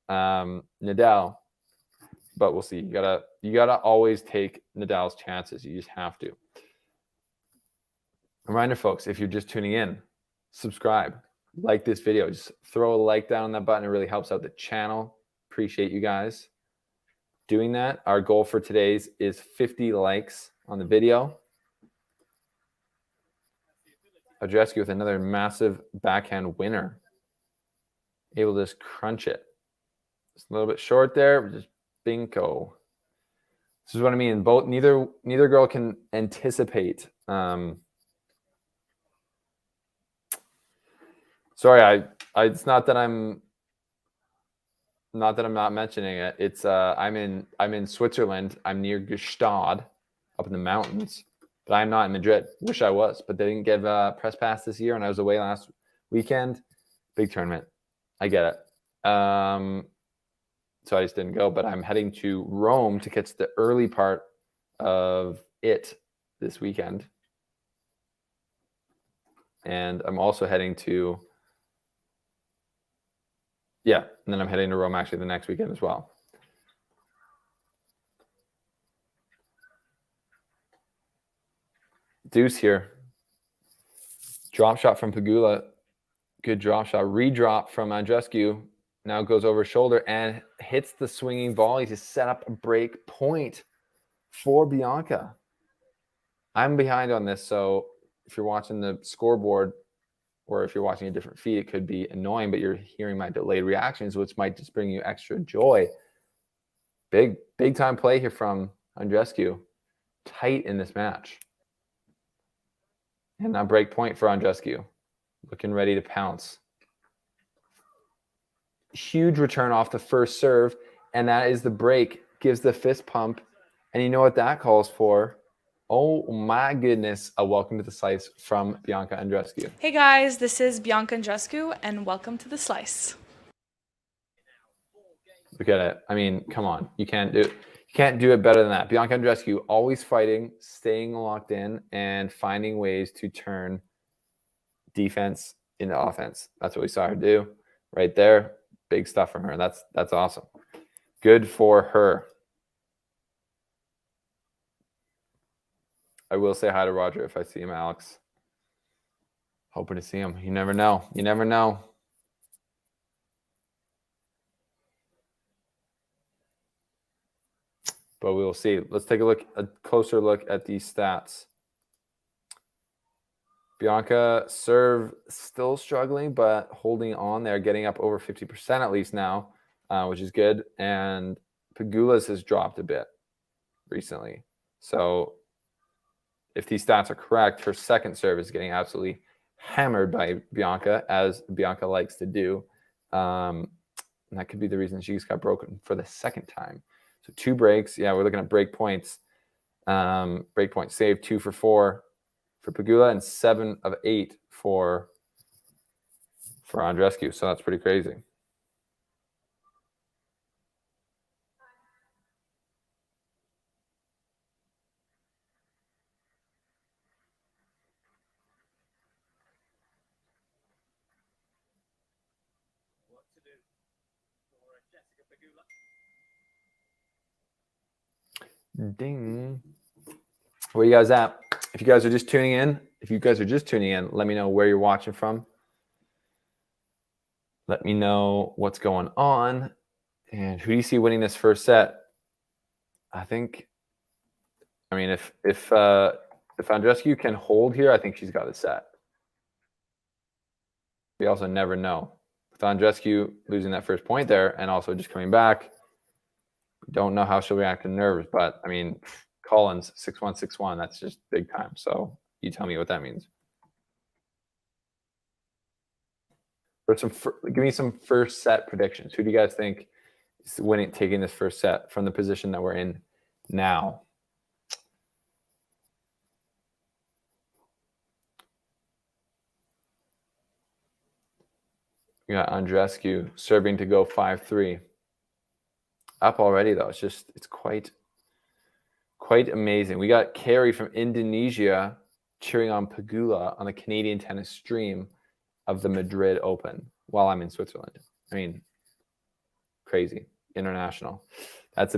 Nadal. But we'll see. You gotta always take Nadal's chances. You just have to. Reminder, folks, if you're just tuning in, subscribe, like this video. Just throw a like down on that button. It really helps out the channel. Appreciate you guys doing that. Our goal for today's is 50 likes on the video. Andreescu with another massive backhand winner. Able to just crunch it. Just a little bit short there, but just bingo. This is what I mean. Neither girl can anticipate. Sorry, it's not that I'm not mentioning it. It's I'm in Switzerland. I'm near Gstaad, up in the mountains, but I'm not in Madrid. Wish I was, but they didn't give press pass this year, and I was away last weekend. Big tournament. I get it. So I just didn't go, but I'm heading to Rome to catch the early part of it this weekend. And I'm also heading to, and then I'm heading to Rome actually the next weekend as well. Deuce here. Drop shot from Pegula. Good drop shot. Redrop from Andreescu. Now goes over his shoulder and hits the swinging volley to set up a break point for Bianca. I'm behind on this, so if you're watching the scoreboard or if you're watching a different feed, it could be annoying, but you're hearing my delayed reactions, which might just bring you extra joy. Big time play here from Andreescu. Tight in this match. And now break point for Andreescu. Looking ready to pounce. Huge return off the first serve, and that is the break. Gives the fist pump, and you know what that calls for? Oh my goodness, a welcome to the slice from Bianca Andreescu. Hey guys, this is Bianca Andreescu, and welcome to the slice. Look at it. I mean, come on. You can't do it better than that. Bianca Andreescu always fighting, staying locked in, and finding ways to turn defense into offense. That's what we saw her do right there. Big stuff from her. That's awesome. Good for her. I will say hi to Roger if I see him, Alex. Hoping to see him. You never know. You never know. But we will see. Let's take a closer look at these stats. Bianca serve still struggling, but holding on there, getting up over 50% at least now, which is good. And Pegula's has dropped a bit recently. So if these stats are correct, her second serve is getting absolutely hammered by Bianca, as Bianca likes to do. And that could be the reason she's got broken for the second time. So 2 breaks. Yeah, we're looking at break points. Break point save 2 for 4 for Pegula and 7 of 8 for Andreescu. So that's pretty crazy. Ding. Where you guys at? If you guys are just tuning in, let me know where you're watching from. Let me know what's going on. And who do you see winning this first set? I mean, if Andreescu can hold here, I think she's got a set. We also never know. With Andreescu losing that first point there and also just coming back, don't know how she'll react to nerves. But, I mean, Collins, 6-1, 6-1, that's just big time. So you tell me what that means. Give me some first set predictions. Who do you guys think is winning, taking this first set from the position that we're in now? We got Andreescu serving to go 5-3. Up already though. It's quite amazing. We got Carrie from Indonesia cheering on Pegula on the Canadian tennis stream of the Madrid Open while I'm in Switzerland. I mean, crazy. International. That's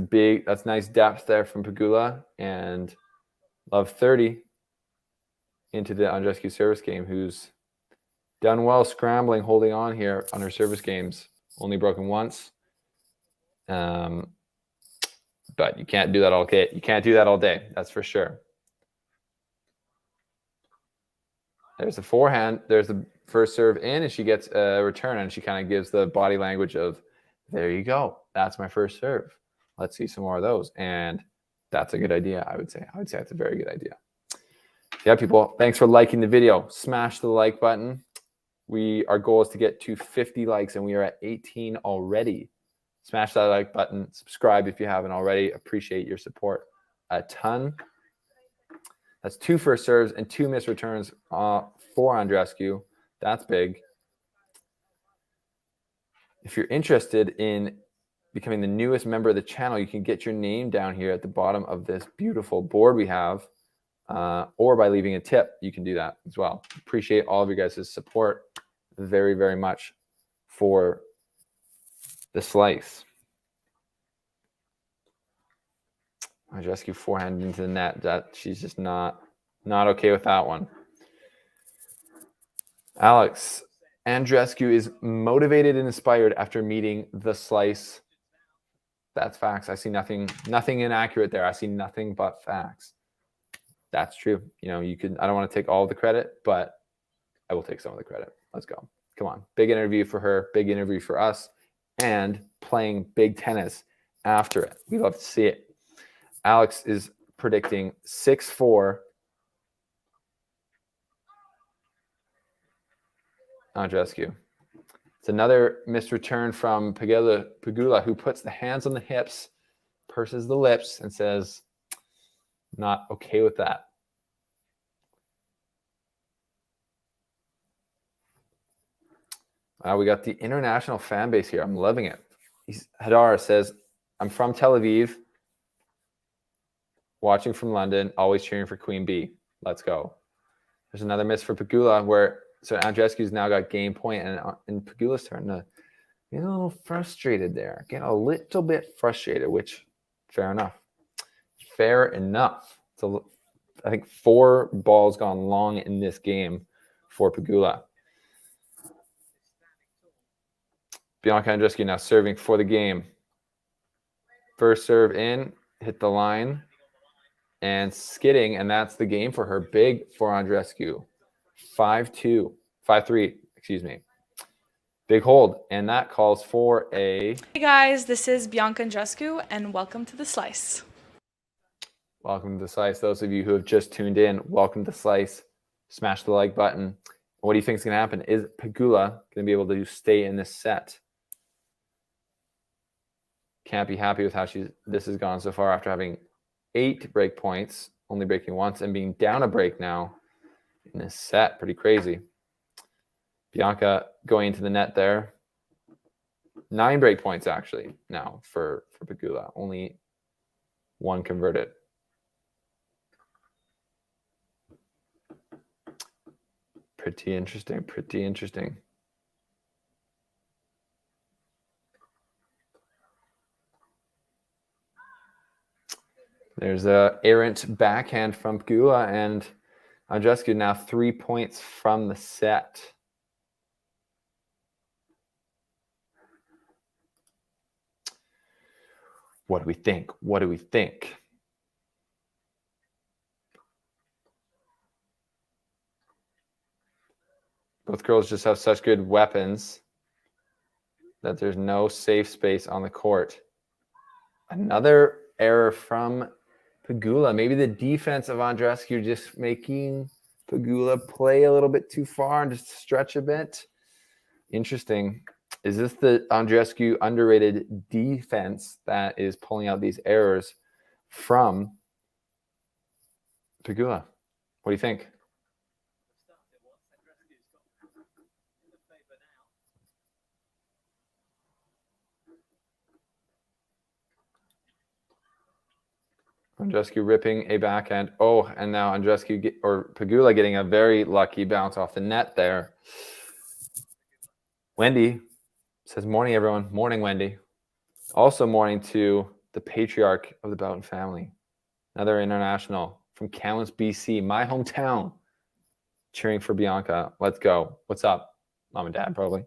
nice depth there from Pegula, and love 30 into the Andreescu service game, who's done well scrambling, holding on here on her service games. Only broken once. But you can't do that all day. You can't do that all day. That's for sure. There's the forehand. There's the first serve in, and she gets a return, and she kind of gives the body language of, there you go. That's my first serve. Let's see some more of those. And that's a good idea, I would say. I would say that's a very good idea. Yeah, people, thanks for liking the video. Smash the like button. Our goal is to get to 50 likes, and we are at 18 already. Smash that like button. Subscribe if you haven't already. Appreciate your support a ton. That's 2 first serves and 2 missed returns for Andreescu. That's big. If you're interested in becoming the newest member of the channel, you can get your name down here at the bottom of this beautiful board we have, or by leaving a tip. You can do that as well. Appreciate all of you guys' support very, very much for the slice. Andreescu forehand into the net. She's just not okay with that one. Alex, Andreescu is motivated and inspired after meeting the slice. That's facts. I see nothing inaccurate there. I see nothing but facts. That's true. You know, I don't want to take all of the credit, but I will take some of the credit. Let's go. Come on. Big interview for her, big interview for us, and playing big tennis after it. We love to see it. Alex is predicting 6-4. Andreescu. It's another missed return from Pegula, who puts the hands on the hips, purses the lips, and says, not okay with that. We got the international fan base here. I'm loving it. Hadar says, I'm from Tel Aviv, watching from London, always cheering for Queen Bee. Let's go. There's another miss for Pegula so Andreescu's now got game point, and Pegula's starting to get a little frustrated there. Get a little bit frustrated, which fair enough. Fair enough. So I think 4 balls gone long in this game for Pegula. Bianca Andreescu now serving for the game. First serve in, hit the line, and skidding, and that's the game for her. Big for Andreescu. 5-3, excuse me. Big hold, and that calls for a... Hey guys, this is Bianca Andreescu, and welcome to The Slice. Welcome to The Slice. Those of you who have just tuned in, welcome to The Slice. Smash the like button. What do you think is going to happen? Is Pegula going to be able to stay in this set? Can't be happy with how this has gone so far after having 8 break points, only breaking once, and being down a break now in this set. Pretty crazy. Bianca going into the net there. 9 break points actually now for Pegula. Only 1 converted. Pretty interesting. Pretty interesting. There's a errant backhand from Pegula, and Andreescu now 3 points from the set. What do we think? What do we think? Both girls just have such good weapons that there's no safe space on the court. Another error from Pegula. Maybe the defense of Andreescu just making Pegula play a little bit too far and just stretch a bit. Interesting. Is this the Andreescu underrated defense that is pulling out these errors from Pegula? What do you think? Andreescu ripping a backhand. Oh, and now Andreescu or Pegula getting a very lucky bounce off the net there. Wendy says, morning, everyone. Morning, Wendy. Also morning to the patriarch of the Boughton family. Another international from Kamloops, BC, my hometown, cheering for Bianca. Let's go. What's up? Mom and dad, probably.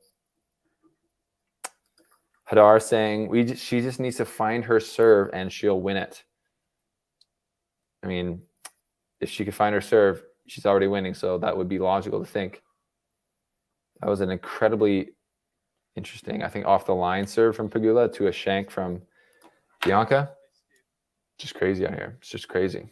Hadar saying, she just needs to find her serve and she'll win it. I mean, if she could find her serve, she's already winning. So that would be logical to think. That was an incredibly interesting, I think, off the line serve from Pegula to a shank from Bianca. Just crazy out here. It's just crazy.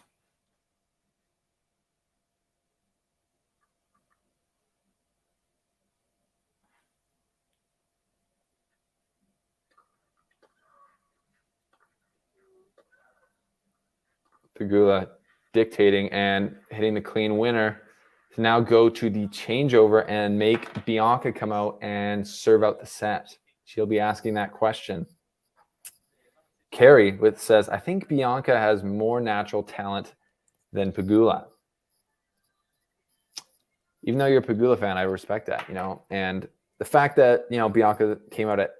Pegula dictating and hitting the clean winner to now go to the changeover and make Bianca come out and serve out the set. She'll be asking that question. Carrie says, I think Bianca has more natural talent than Pegula. Even though you're a Pegula fan, I respect that, and the fact that, Bianca came out at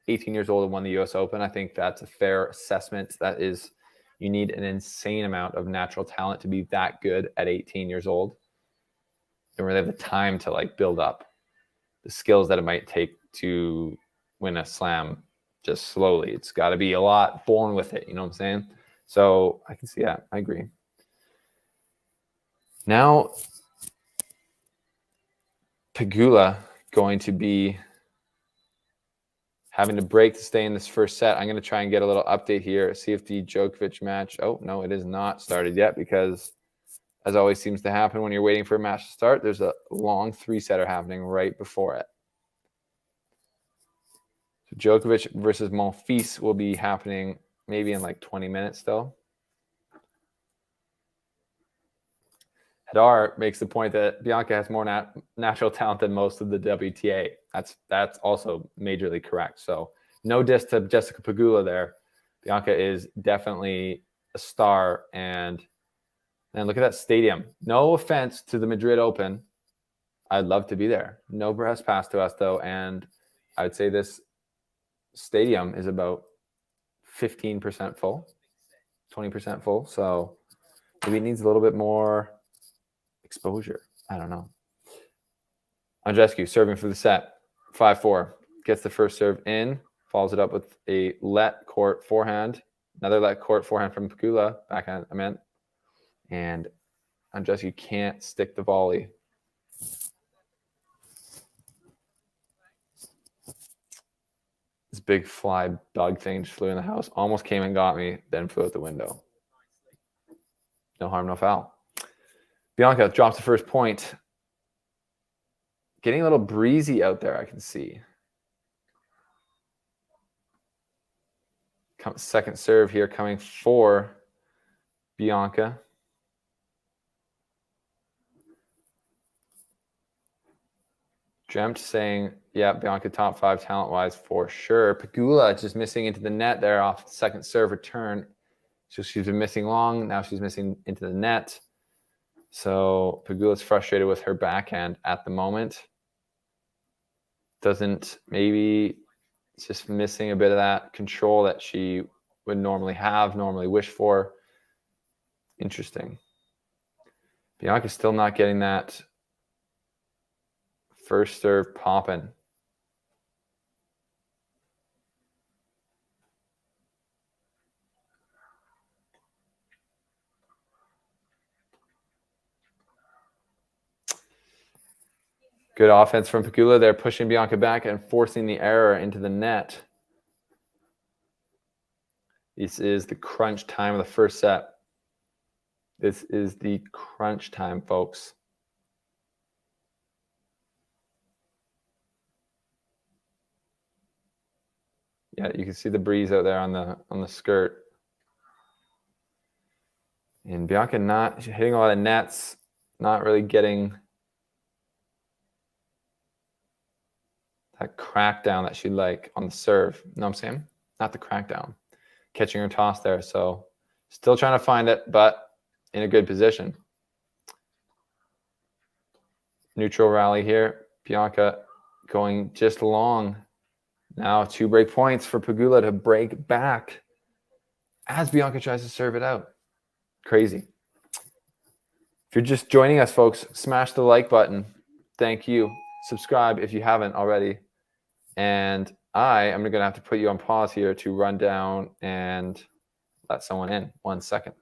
18 years old and won the US Open, I think that's a fair assessment. That is, you need an insane amount of natural talent to be that good at 18 years old. Don't really have the time to build up the skills that it might take to win a slam just slowly. It's got to be a lot born with it. You know what I'm saying? So I can see that. I agree. Now, Pegula going to be having to break to stay in this first set. I'm going to try and get a little update here, see if the Djokovic match. Oh, no, it is not started yet because, as always seems to happen when you're waiting for a match to start, there's a long three-setter happening right before it. So Djokovic versus Monfils will be happening maybe in 20 minutes, though. Hadar makes the point that Bianca has more natural talent than most of the WTA. That's also majorly correct. So no diss to Jessica Pegula there. Bianca is definitely a star. And look at that stadium. No offense to the Madrid Open. I'd love to be there. No press pass to us, though. And I would say this stadium is about 15% full, 20% full. So maybe it needs a little bit more exposure. I don't know. Andreescu serving for the set. 5-4. Gets the first serve in. Follows it up with a let court forehand. Another let court forehand from Pegula. Backhand, I meant. And Andreescu can't stick the volley. This big fly bug thing just flew in the house. Almost came and got me, then flew out the window. No harm, no foul. Bianca drops the first point. Getting a little breezy out there, I can see. Second serve here coming for Bianca. Dreamt saying, yeah, Bianca top 5 talent-wise for sure. Pegula just missing into the net there off the second serve return. So she's been missing long. Now she's missing into the net. So Pegula's frustrated with her backhand at the moment. Maybe just missing a bit of that control that she would normally have, normally wish for. Interesting. Bianca's still not getting that first serve popping. Good offense from Pegula. They're pushing Bianca back and forcing the error into the net. This is the crunch time of the first set. This is the crunch time, folks. Yeah, you can see the breeze out there on the skirt. And Bianca not hitting a lot of nets, not really getting that crackdown that she'd like on the serve. You know what I'm saying? Not the crackdown. Catching her toss there. So still trying to find it, but in a good position. Neutral rally here. Bianca going just long. Now 2 break points for Pegula to break back as Bianca tries to serve it out. Crazy. If you're just joining us, folks, smash the like button. Thank you. Subscribe if you haven't already. And I am going to have to put you on pause here to run down and let someone in. 1 second.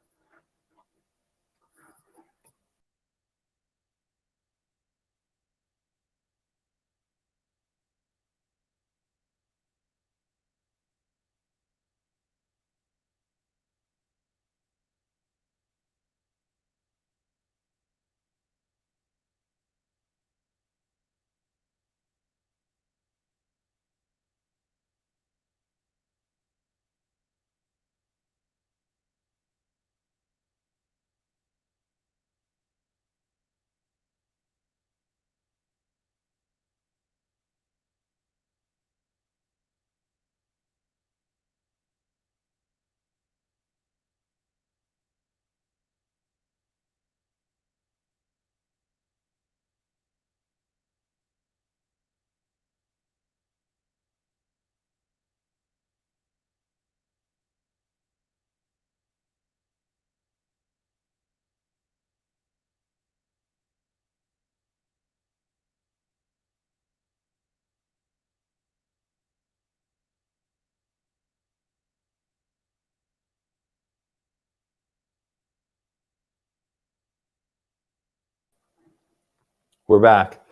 We're back.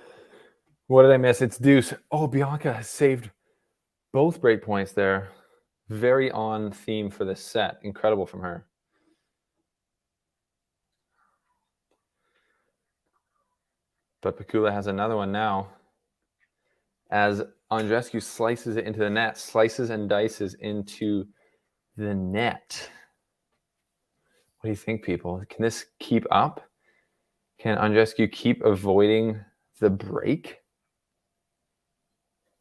What did I miss? It's deuce. Oh, Bianca has saved both break points there. Very on theme for this set. Incredible from her. But Pegula has another one now. As Andreescu slices it into the net, slices and dices into the net. What do you think, people? Can this keep up? Can Andreescu keep avoiding the break?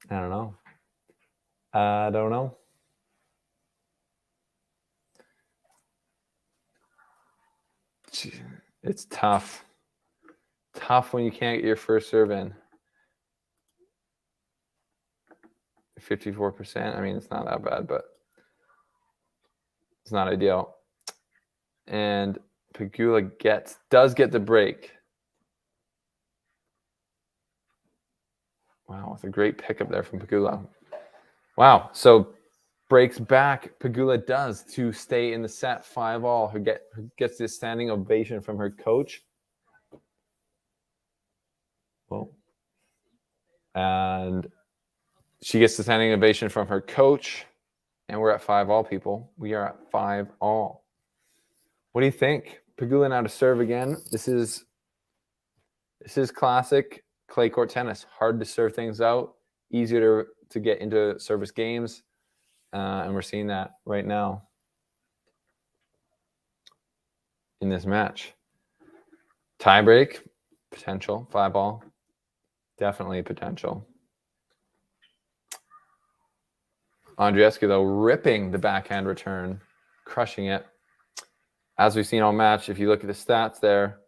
I don't know. I don't know. It's tough. Tough when you can't get your first serve in. 54%. I mean, it's not that bad, but it's not ideal. And Pegula does get the break. Wow, it's a great pickup there from Pegula. Wow, so breaks back. Pegula does to stay in the set 5-all. Who gets this standing ovation from her coach. Well, and she gets the standing ovation from her coach. And we're at 5-all, people. We are at 5-all. What do you think? Pegula now to serve again. This is classic clay court tennis. Hard to serve things out. Easier to get into service games. And we're seeing that right now in this match. Tie break, potential. 5-all, definitely potential. Andreescu, though, ripping the backhand return, crushing it. As we've seen all match, if you look at the stats there,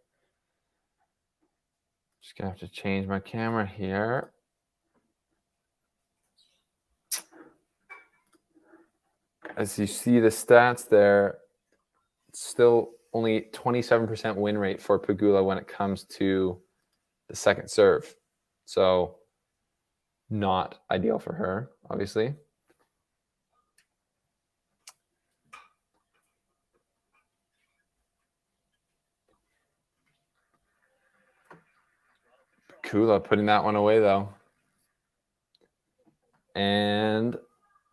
just going to have to change my camera here. As you see the stats there, still only 27% win rate for Pegula when it comes to the second serve. So not ideal for her, obviously. Pegula putting that one away, though. And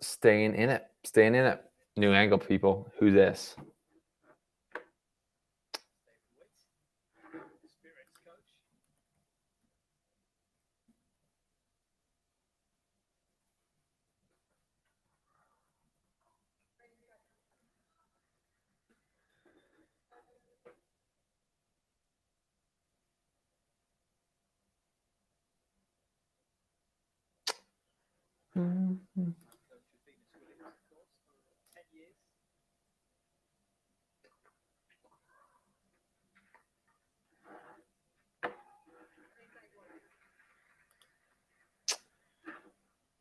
staying in it. Staying in it. New angle, people. Who's this? Mm-hmm.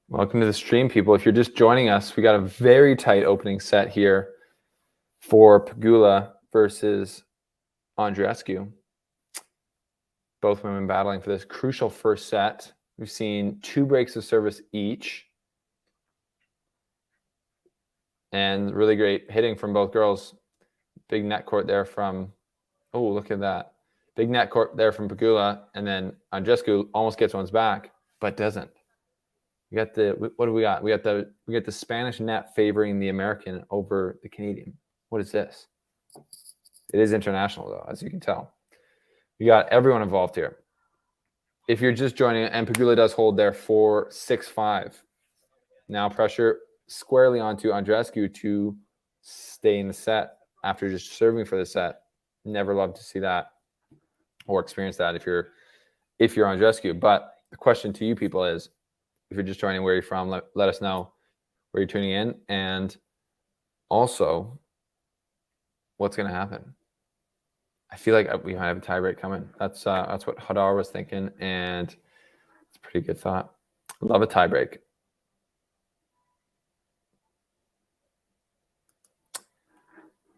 Welcome to the stream, people. If you're just joining us, we got a very tight opening set here for Pegula versus Andreescu. Both women battling for this crucial first set. We've seen 2 breaks of service each. And really great hitting from both girls. Big net court there from, oh, look at that. Big net court there from Pegula. And then Andreescu almost gets one's back, but doesn't. We got the, what do we got? We got the Spanish net favoring the American over the Canadian. What is this? It is international, though, as you can tell. We got everyone involved here. If you're just joining, and Pegula does hold there for 6-5. Now pressure squarely onto Andreescu to stay in the set after just serving for the set. Never love to see that or experience that if you're Andreescu. But the question to you people is, if you're just joining, where you're from, let us know where you're tuning in, and also what's going to happen. I feel like we might have a tie break coming. That's what Hadar was thinking, and it's a pretty good thought. Love a tie break.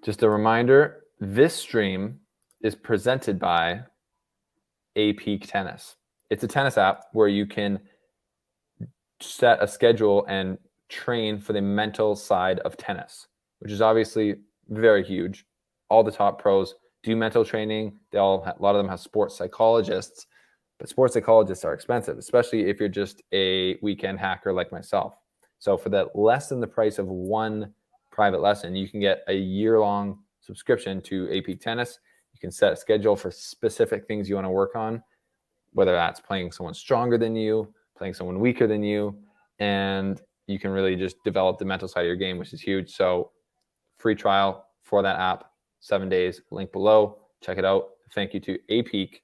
Just a reminder, this stream is presented by Peak Tennis. It's a tennis app where you can set a schedule and train for the mental side of tennis, which is obviously very huge. All the top pros do mental training. A lot of them have sports psychologists, but sports psychologists are expensive, especially if you're just a weekend hacker like myself. So for the less than the price of one private lesson, you can get a year-long subscription to AP Tennis. You can set a schedule for specific things you want to work on, whether that's playing someone stronger than you, playing someone weaker than you, and you can really just develop the mental side of your game, which is huge. So free trial for that app, 7 days, link below. Check it out. Thank you to Peak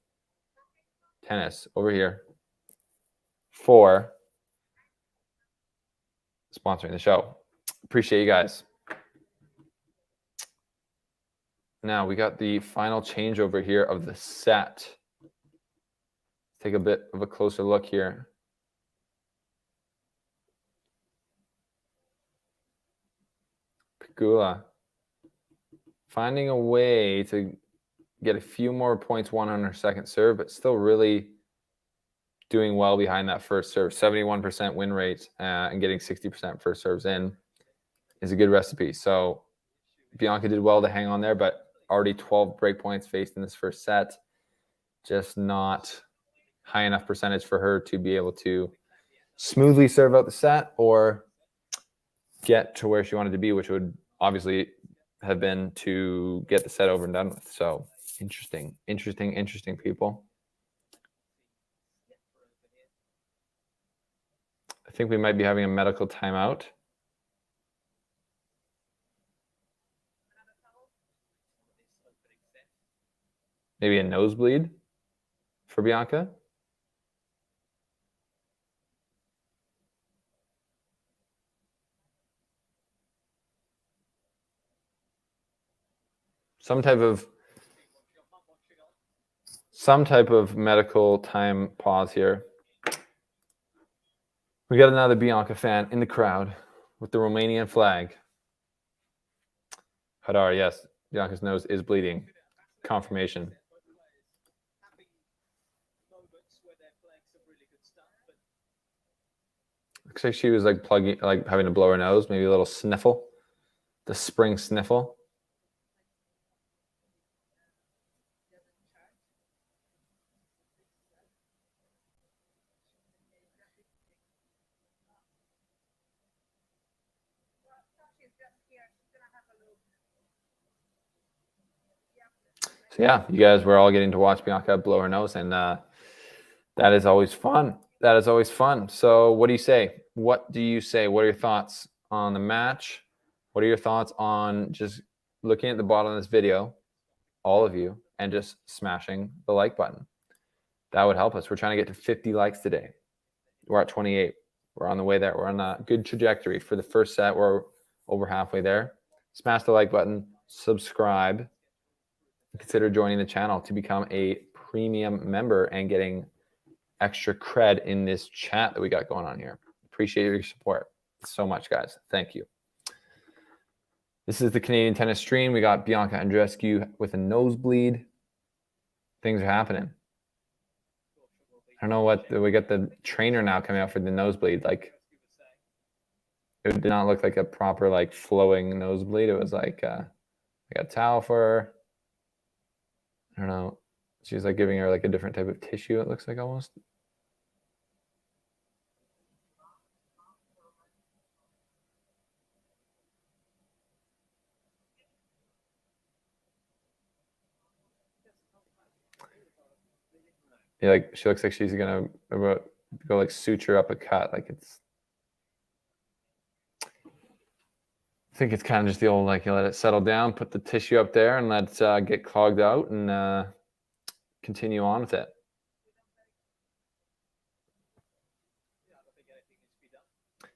Tennis over here for sponsoring the show. Appreciate you guys. Now we got the final changeover here of the set. Let's take a bit of a closer look here. Pegula finding a way to get a few more points won on her second serve, but still really doing well behind that first serve. 71% win rate and getting 60% first serves in is a good recipe. So Bianca did well to hang on there, but already 12 break points faced in this first set. Just not high enough percentage for her to be able to smoothly serve out the set or get to where she wanted to be, which would obviously have been to get the set over and done with. So interesting people. I think we might be having a medical timeout. Maybe a nosebleed for Bianca. Some type of medical time pause here. We got another Bianca fan in the crowd with the Romanian flag. Hadar, yes. Bianca's nose is bleeding. Confirmation. Looks like she was like having to blow her nose, maybe a little sniffle. The spring sniffle. So yeah, you guys were all getting to watch Bianca blow her nose, and that is always fun. That is always fun. So what do you say? What do you say? What are your thoughts on the match? What are your thoughts on just looking at the bottom of this video, all of you, and just smashing the like button? That would help us. We're trying to get to 50 likes today. We're at 28. We're on the way there. We're on a good trajectory for the first set. We're over halfway there. Smash the like button, subscribe, consider joining the channel to become a premium member and getting extra cred in this chat that we got going on here. Appreciate your support so much, guys. Thank you. This is the Canadian tennis stream. We got Bianca Andreescu with a nosebleed. Things are happening. I don't know what we got the trainer now coming out for the nosebleed. Like, it did not look like a proper like flowing nosebleed. It was like I got a towel for her. I don't know. She's like giving her like a different type of tissue. It looks like almost. Yeah, like she looks like she's gonna go like suture up a cut. Like it's. I think it's kind of just the old like you let it settle down, put the tissue up there, and let it get clogged out, and continue on with it.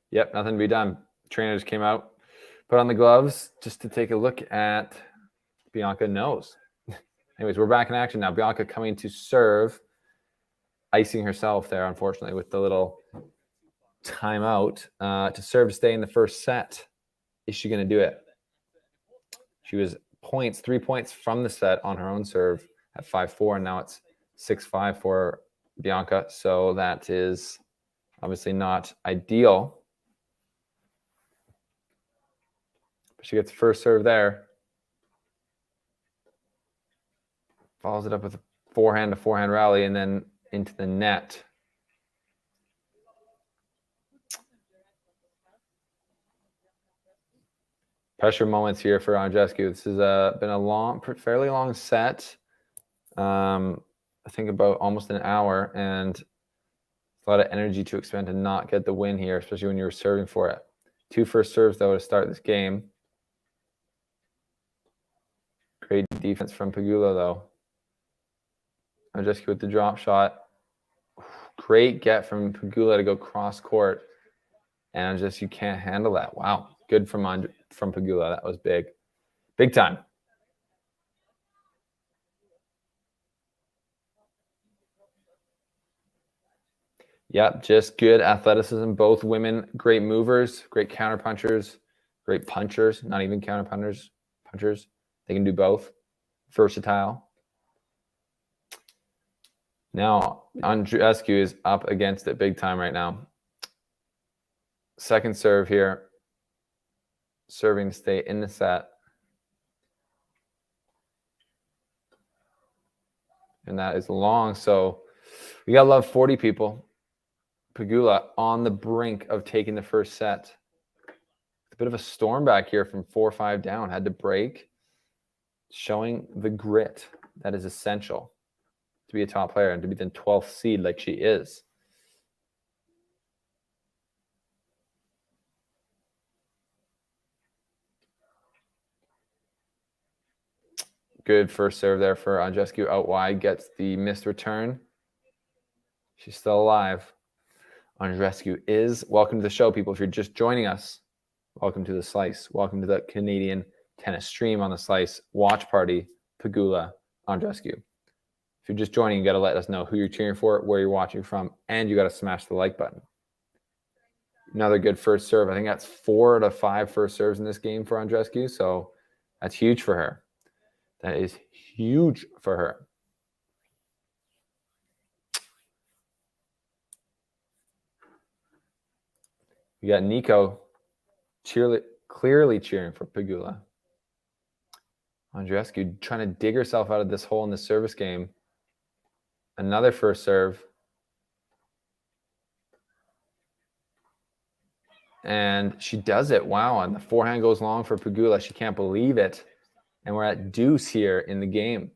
Yep, nothing to be done. Trainer just came out, put on the gloves just to take a look at Bianca nose. Anyways, we're back in action now. Bianca coming to serve, icing herself there, unfortunately, with the little timeout to serve to stay in the first set. Is she going to do it? She was 3 points from the set on her own serve at 5-4, and now it's 6-5 for Bianca. So that is obviously not ideal. But she gets first serve there. Follows it up with a forehand-to-forehand rally, and then into the net. Pressure moments here for Andreescu. This has been a fairly long set. I think about almost an hour, and a lot of energy to expend to not get the win here, especially when you were serving for it. 2 first serves, though, to start this game. Great defense from Pegula, though. Andreescu with the drop shot. Great get from Pegula to go cross court. And Andreescu can't handle that. Wow. Good from Pegula. That was big. Big time. Yep, just good athleticism. Both women, great movers, great counter punchers, great punchers, not even counter punchers. They can do both. Versatile. Now, Andreescu is up against it big time right now. Second serve here. Serving to stay in the set. And that is long. So we got to love 40 people. Pegula on the brink of taking the first set. A bit of a storm back here from 4-5 down. Had to break. Showing the grit that is essential to be a top player and to be the 12th seed like she is. Good first serve there for Andreescu out wide. Gets the missed return. She's still alive. Andreescu is. Welcome to the show, people. If you're just joining us, welcome to the Slice. Welcome to the Canadian tennis stream on the Slice watch party. Pegula, Andreescu. If you're just joining, you got to let us know who you're cheering for, where you're watching from, and you got to smash the like button. Another good first serve. I think that's 4 to 5 first serves in this game for Andreescu, so that's huge for her. That is huge for her. We got Nico clearly cheering for Pegula. Andreescu trying to dig herself out of this hole in the service game. Another first serve. And she does it. Wow. And the forehand goes long for Pegula. She can't believe it. And we're at deuce here in the game.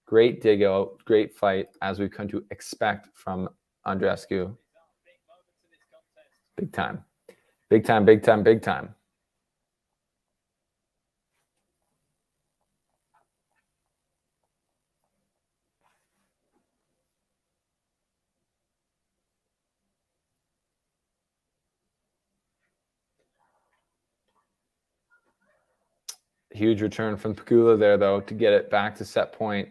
Great dig out. Great fight, as we've come to expect from Andreescu. Big time. Big time, big time, big time. Huge return from Pegula there, though, to get it back to set point.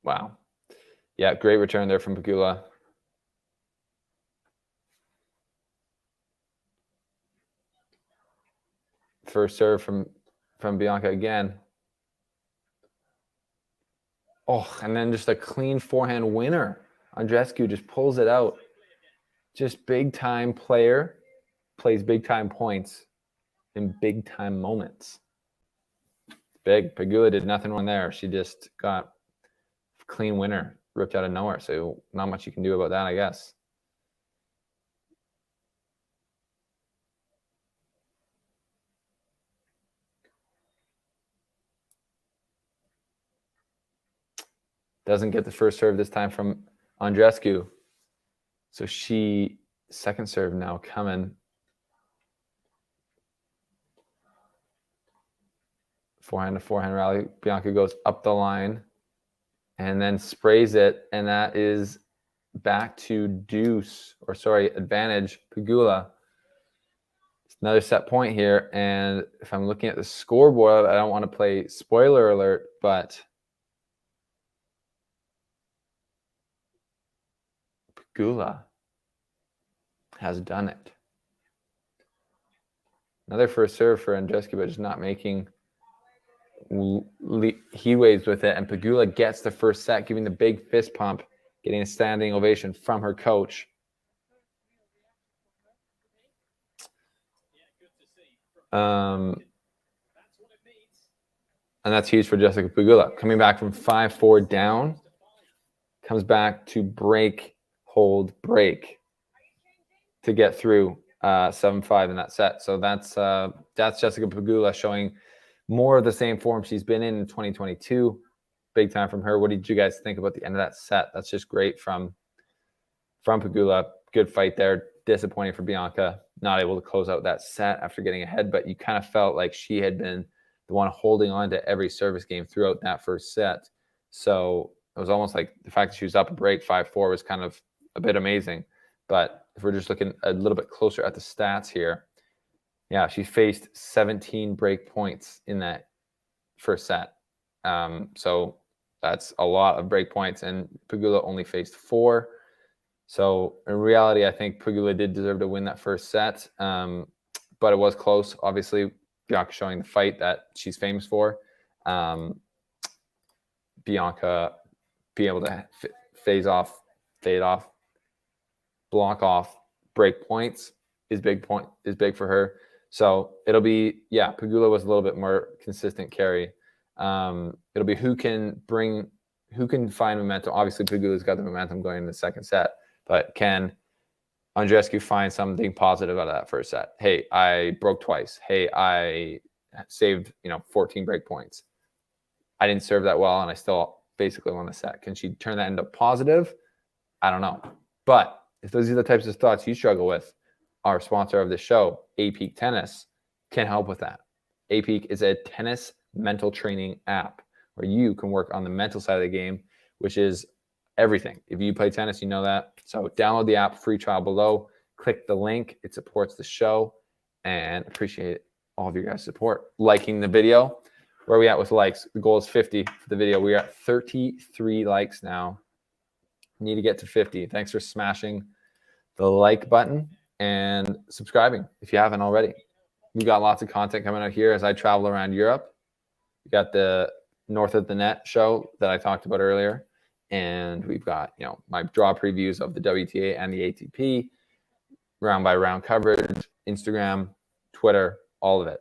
Wow. Yeah, great return there from Pegula. First serve from Bianca again. Oh, and then just a clean forehand winner. Andreescu just pulls it out. Just big-time player. Plays big-time points in big-time moments. Big. Pegula did nothing wrong there. She just got a clean winner ripped out of nowhere. So not much you can do about that, I guess. Doesn't get the first serve this time from Andreescu. So she, second serve now coming. Forehand to forehand rally. Bianca goes up the line and then sprays it. And that is back to deuce, or sorry, advantage, Pegula. It's another set point here. And if I'm looking at the scoreboard, I don't want to play spoiler alert, but Pegula has done it. Another first serve for Andreescu, but just not making heatwaves with it. And Pegula gets the first set, giving the big fist pump, getting a standing ovation from her coach. And that's huge for Jessica Pegula. Coming back from 5-4 down, comes back to break, hold, break to get through 7-5 in that set. So that's Jessica Pegula showing more of the same form she's been in 2022. Big time from her. What did you guys think about the end of that set? That's just great from Pegula. Good fight there. Disappointing for Bianca. Not able to close out that set after getting ahead, but you kind of felt like she had been the one holding on to every service game throughout that first set. So it was almost like the fact that she was up a break 5-4 was kind of a bit amazing. But if we're just looking a little bit closer at the stats here, yeah, she faced 17 break points in that first set. So that's a lot of break points, and Pegula only faced 4. So in reality, I think Pegula did deserve to win that first set, but it was close. Obviously, Bianca showing the fight that she's famous for. Bianca being able to fade off, block off, break points is big for her. So it'll be, yeah, Pegula was a little bit more consistent carry. It'll be who can find momentum. Obviously, Pegula's got the momentum going in the second set, but can Andreescu find something positive out of that first set? Hey, I broke twice. Hey, I saved 14 break points. I didn't serve that well, and I still basically won the set. Can she turn that into positive? I don't know. But if those are the types of thoughts you struggle with, our sponsor of the show, APEAK Tennis, can help with that. APEAK is a tennis mental training app where you can work on the mental side of the game, which is everything. If you play tennis, you know that. So download the app, free trial below. Click the link. It supports the show, and appreciate all of your guys' support. Liking the video. Where are we at with likes? The goal is 50 for the video. We are at 33 likes now. Need to get to 50. Thanks for smashing the like button and subscribing if you haven't already. We got lots of content coming out here as I travel around Europe. We got the North of the Net show that I talked about earlier, and we've got my draw previews of the WTA and the ATP, round by round coverage, Instagram, Twitter, all of it.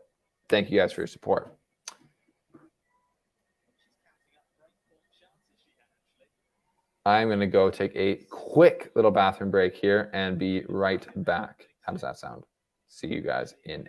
Thank you guys for your support. I'm going to go take a quick little bathroom break here and be right back. How does that sound? See you guys in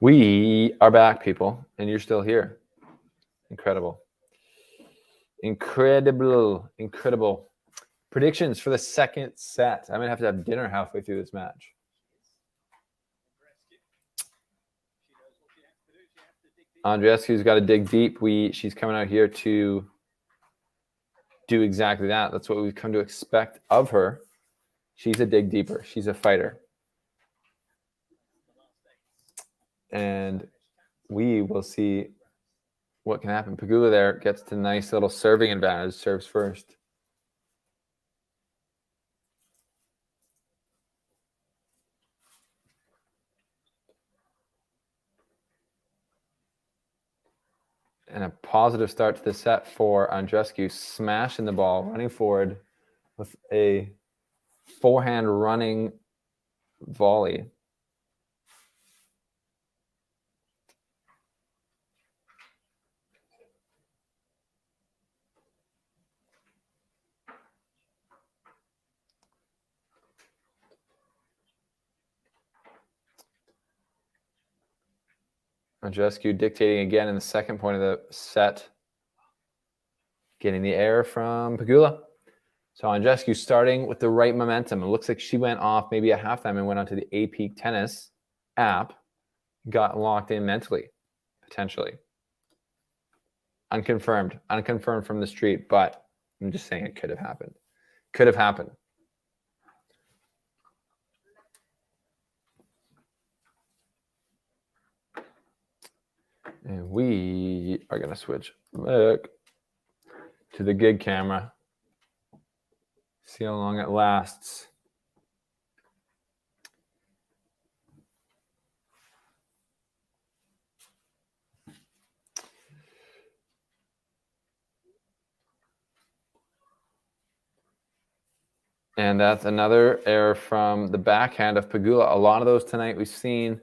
We are back, people, and you're still here. Incredible. Incredible. Predictions for the second set. I'm going to have dinner halfway through this match. Andreescu's got to dig deep. She's coming out here to do exactly that. That's what we've come to expect of her. She's a dig deeper. She's a fighter. And we will see what can happen. Pegula there gets to nice little serving advantage, serves first. And a positive start to the set for Andreescu, smashing the ball, running forward with a forehand running volley. Andreescu dictating again in the second point of the set. Getting the error from Pegula. So Andreescu starting with the right momentum. It looks like she went off maybe at halftime and went onto the AP Tennis app. Got locked in mentally, potentially. Unconfirmed from the street, but I'm just saying it could have happened. Could have happened. And we are going to switch back to the gig camera. See how long it lasts. And that's another error from the backhand of Pegula. A lot of those tonight we've seen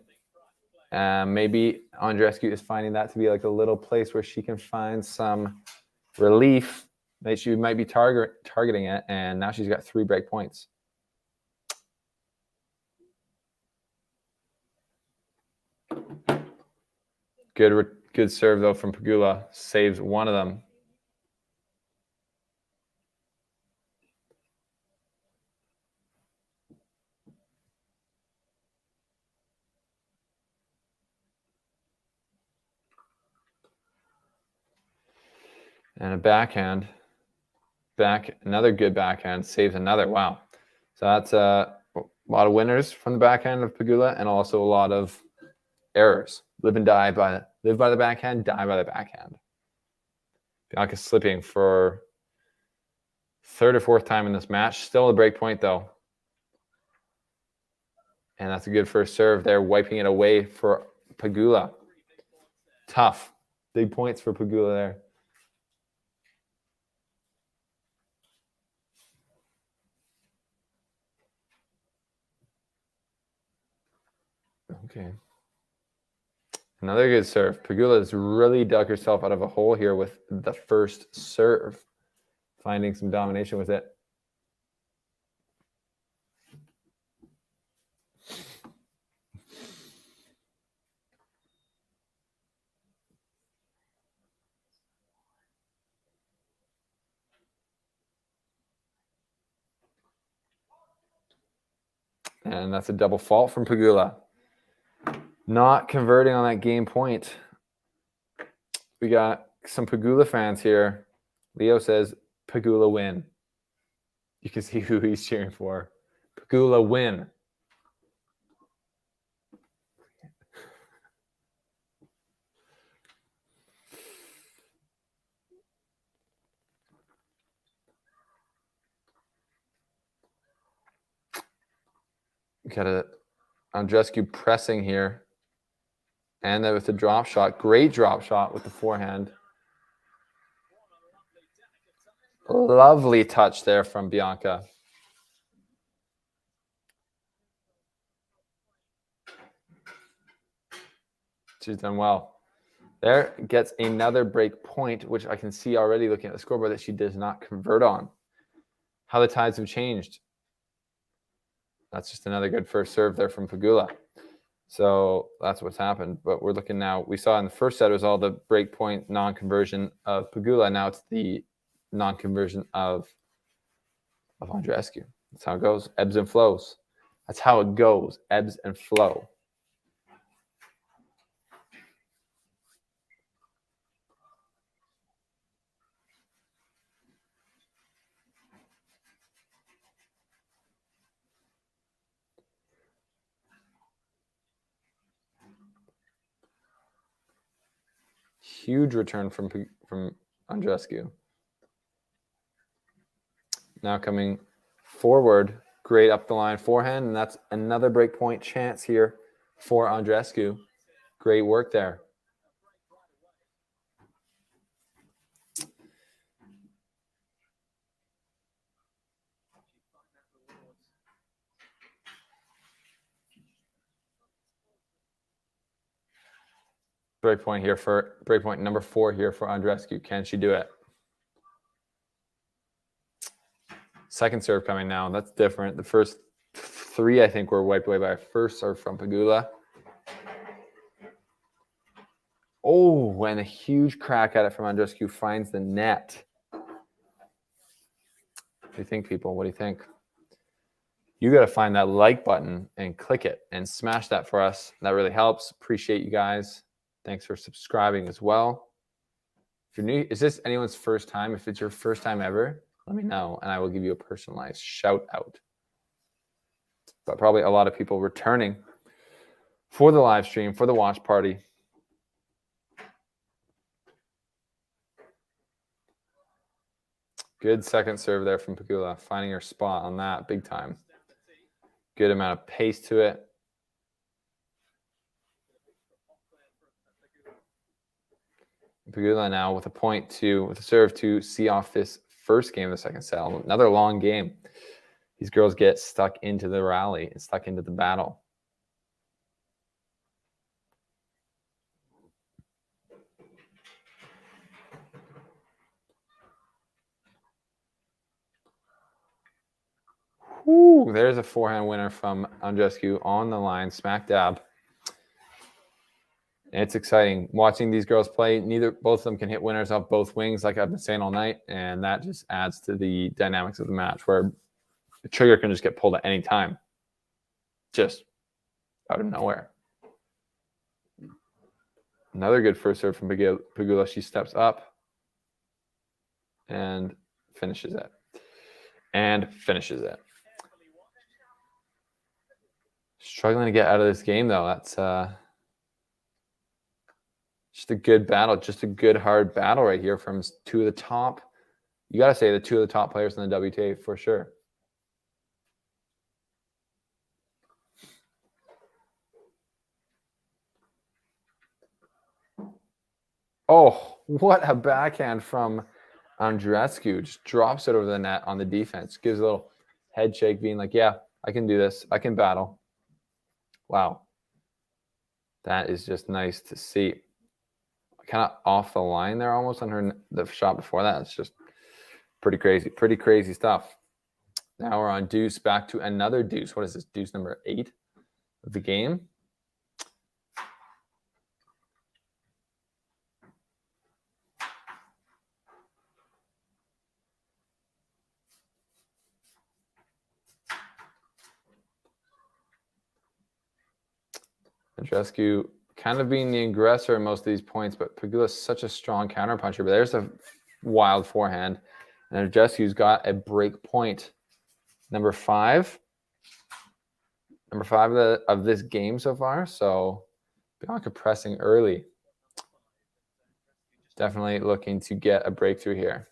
Maybe Andreescu is finding that to be like a little place where she can find some relief. That she might be targeting it, and now she's got 3 break points. Good serve though from Pegula. Saves one of them. And a backhand. Another good backhand. Saves another. Wow. So that's a lot of winners from the backhand of Pegula, and also a lot of errors. Live by the backhand, die by the backhand. Bianca slipping for 3rd or 4th time in this match. Still a break point though. And that's a good first serve there, wiping it away for Pegula. Tough. Big points for Pegula there. Okay. Another good serve. Pegula has really dug herself out of a hole here with the first serve, finding some domination with it. And that's a double fault from Pegula. Not converting on that game point. We got some Pegula fans here. Leo says, Pegula win. You can see who he's cheering for. Pegula win. Got a Andreescu pressing here. And then with the drop shot. Great drop shot with the forehand. Lovely touch there from Bianca. She's done well. There gets another break point, which I can see already looking at the scoreboard that she does not convert on. How the tides have changed. That's just another good first serve there from Pegula. So that's what's happened. But we're looking now. We saw in the first set it was all the break point non-conversion of Pegula. Now it's the non-conversion of Andreescu. That's how it goes. Ebbs and flows. That's how it goes. Ebbs and flow. Huge return from Andreescu. Now coming forward, great up the line forehand, and that's another break point chance here for Andreescu. Great work there. Break point number 4 here for Andreescu. Can she do it? Second serve coming now. That's different. The first 3, I think, were wiped away by a first serve from Pegula. Oh, and a huge crack at it from Andreescu finds the net. What do you think, people? What do you think? You got to find that like button and click it and smash that for us. That really helps. Appreciate you guys. Thanks for subscribing as well. If you're new, is this anyone's first time? If it's your first time ever, let me know, and I will give you a personalized shout out. But probably a lot of people returning for the live stream, for the watch party. Good second serve there from Pegula, finding her spot on that big time. Good amount of pace to it. Pegula now with a serve to see off this first game of the second set. Another long game. These girls get stuck into the rally and stuck into the battle. Woo, there's a forehand winner from Andreescu on the line, smack dab. And it's exciting watching these girls play. Both of them can hit winners off both wings, like I've been saying all night, and that just adds to the dynamics of the match, where the trigger can just get pulled at any time, just out of nowhere. Another good first serve from Pegula. She steps up and finishes it. Struggling to get out of this game, though. That's just a good battle, just a good, hard battle right here from two of the top. You got to say the two of the top players in the WTA for sure. Oh, what a backhand from Andreescu. Just drops it over the net on the defense. Gives a little head shake, being like, yeah, I can do this. I can battle. Wow. That is just nice to see. Kind of off the line there almost on the shot before that. It's just pretty crazy stuff. Now we're on deuce, back to another deuce. What is this? Deuce number 8 of the game. Andreescu kind of being the aggressor in most of these points, but Pegula is such a strong counterpuncher. But there's a wild forehand. And Andreescu's got a break point. Number 5. Number 5 of this game so far. So Bianca pressing early. Definitely looking to get a breakthrough here.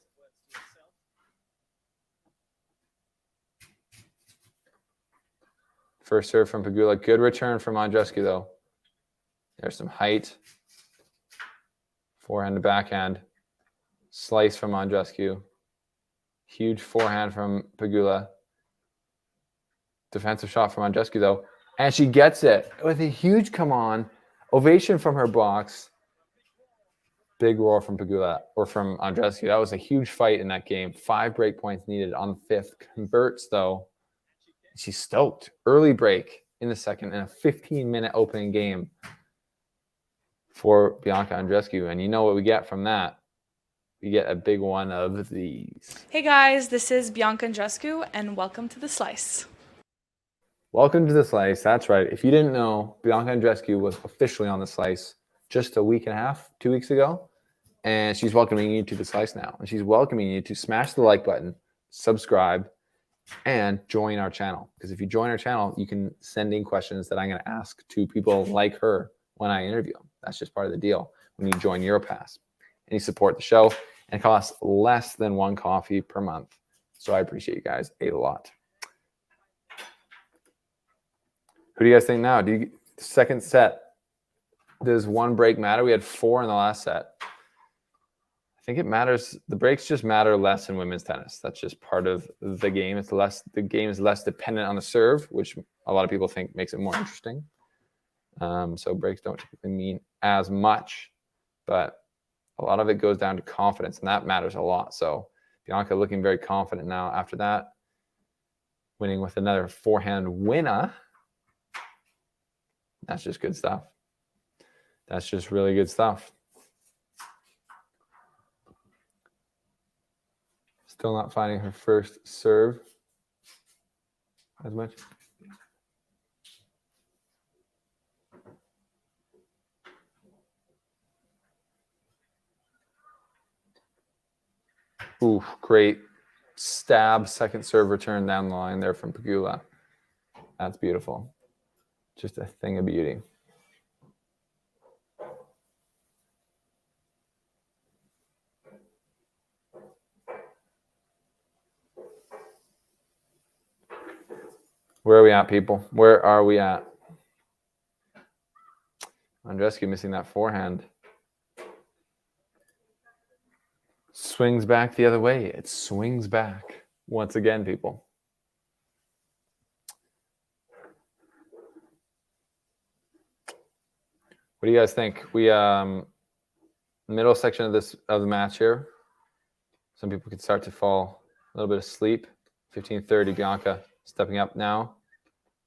First serve from Pegula. Good return from Andreescu, though. There's some height. Forehand to backhand. Slice from Andreescu. Huge forehand from Pegula. Defensive shot from Andreescu, though. And she gets it with a huge come on. Ovation from her box. Big roar from Pegula, or from Andreescu. That was a huge fight in that game. 5 break points needed on the 5th. Converts, though. She's stoked. Early break in the 2nd in a 15-minute opening game for Bianca Andreescu. And you know what we get from that? We get a big one of these. Hey guys, this is Bianca Andreescu, and welcome to The Slice. Welcome to The Slice. That's right. If you didn't know, Bianca Andreescu was officially on The Slice just a week and a half, 2 weeks ago. And she's welcoming you to The Slice now. And she's welcoming you to smash the like button, subscribe, and join our channel. Because if you join our channel, you can send in questions that I'm going to ask to people like her when I interview them. That's just part of the deal when you join Europass. And you support the show. And it costs less than 1 coffee per month. So I appreciate you guys a lot. Who do you guys think now? Second set, does 1 break matter? We had 4 in the last set. I think it matters. The breaks just matter less in women's tennis. That's just part of the game. The game is less dependent on the serve, which a lot of people think makes it more interesting. So breaks don't typically mean as much, but a lot of it goes down to confidence, and that matters a lot. So Bianca looking very confident now after that, winning with another forehand winner. That's just good stuff. That's just really good stuff. Still not finding her first serve as much. Ooh, great stab, second serve return down the line there from Pegula. That's beautiful. Just a thing of beauty. Where are we at, people? Where are we at? Andreescu missing that forehand. Swings back the other way. It swings back once again, people. What do you guys think? We middle section of the match here. Some people could start to fall a little bit asleep. 15:30, Bianca Stepping up now.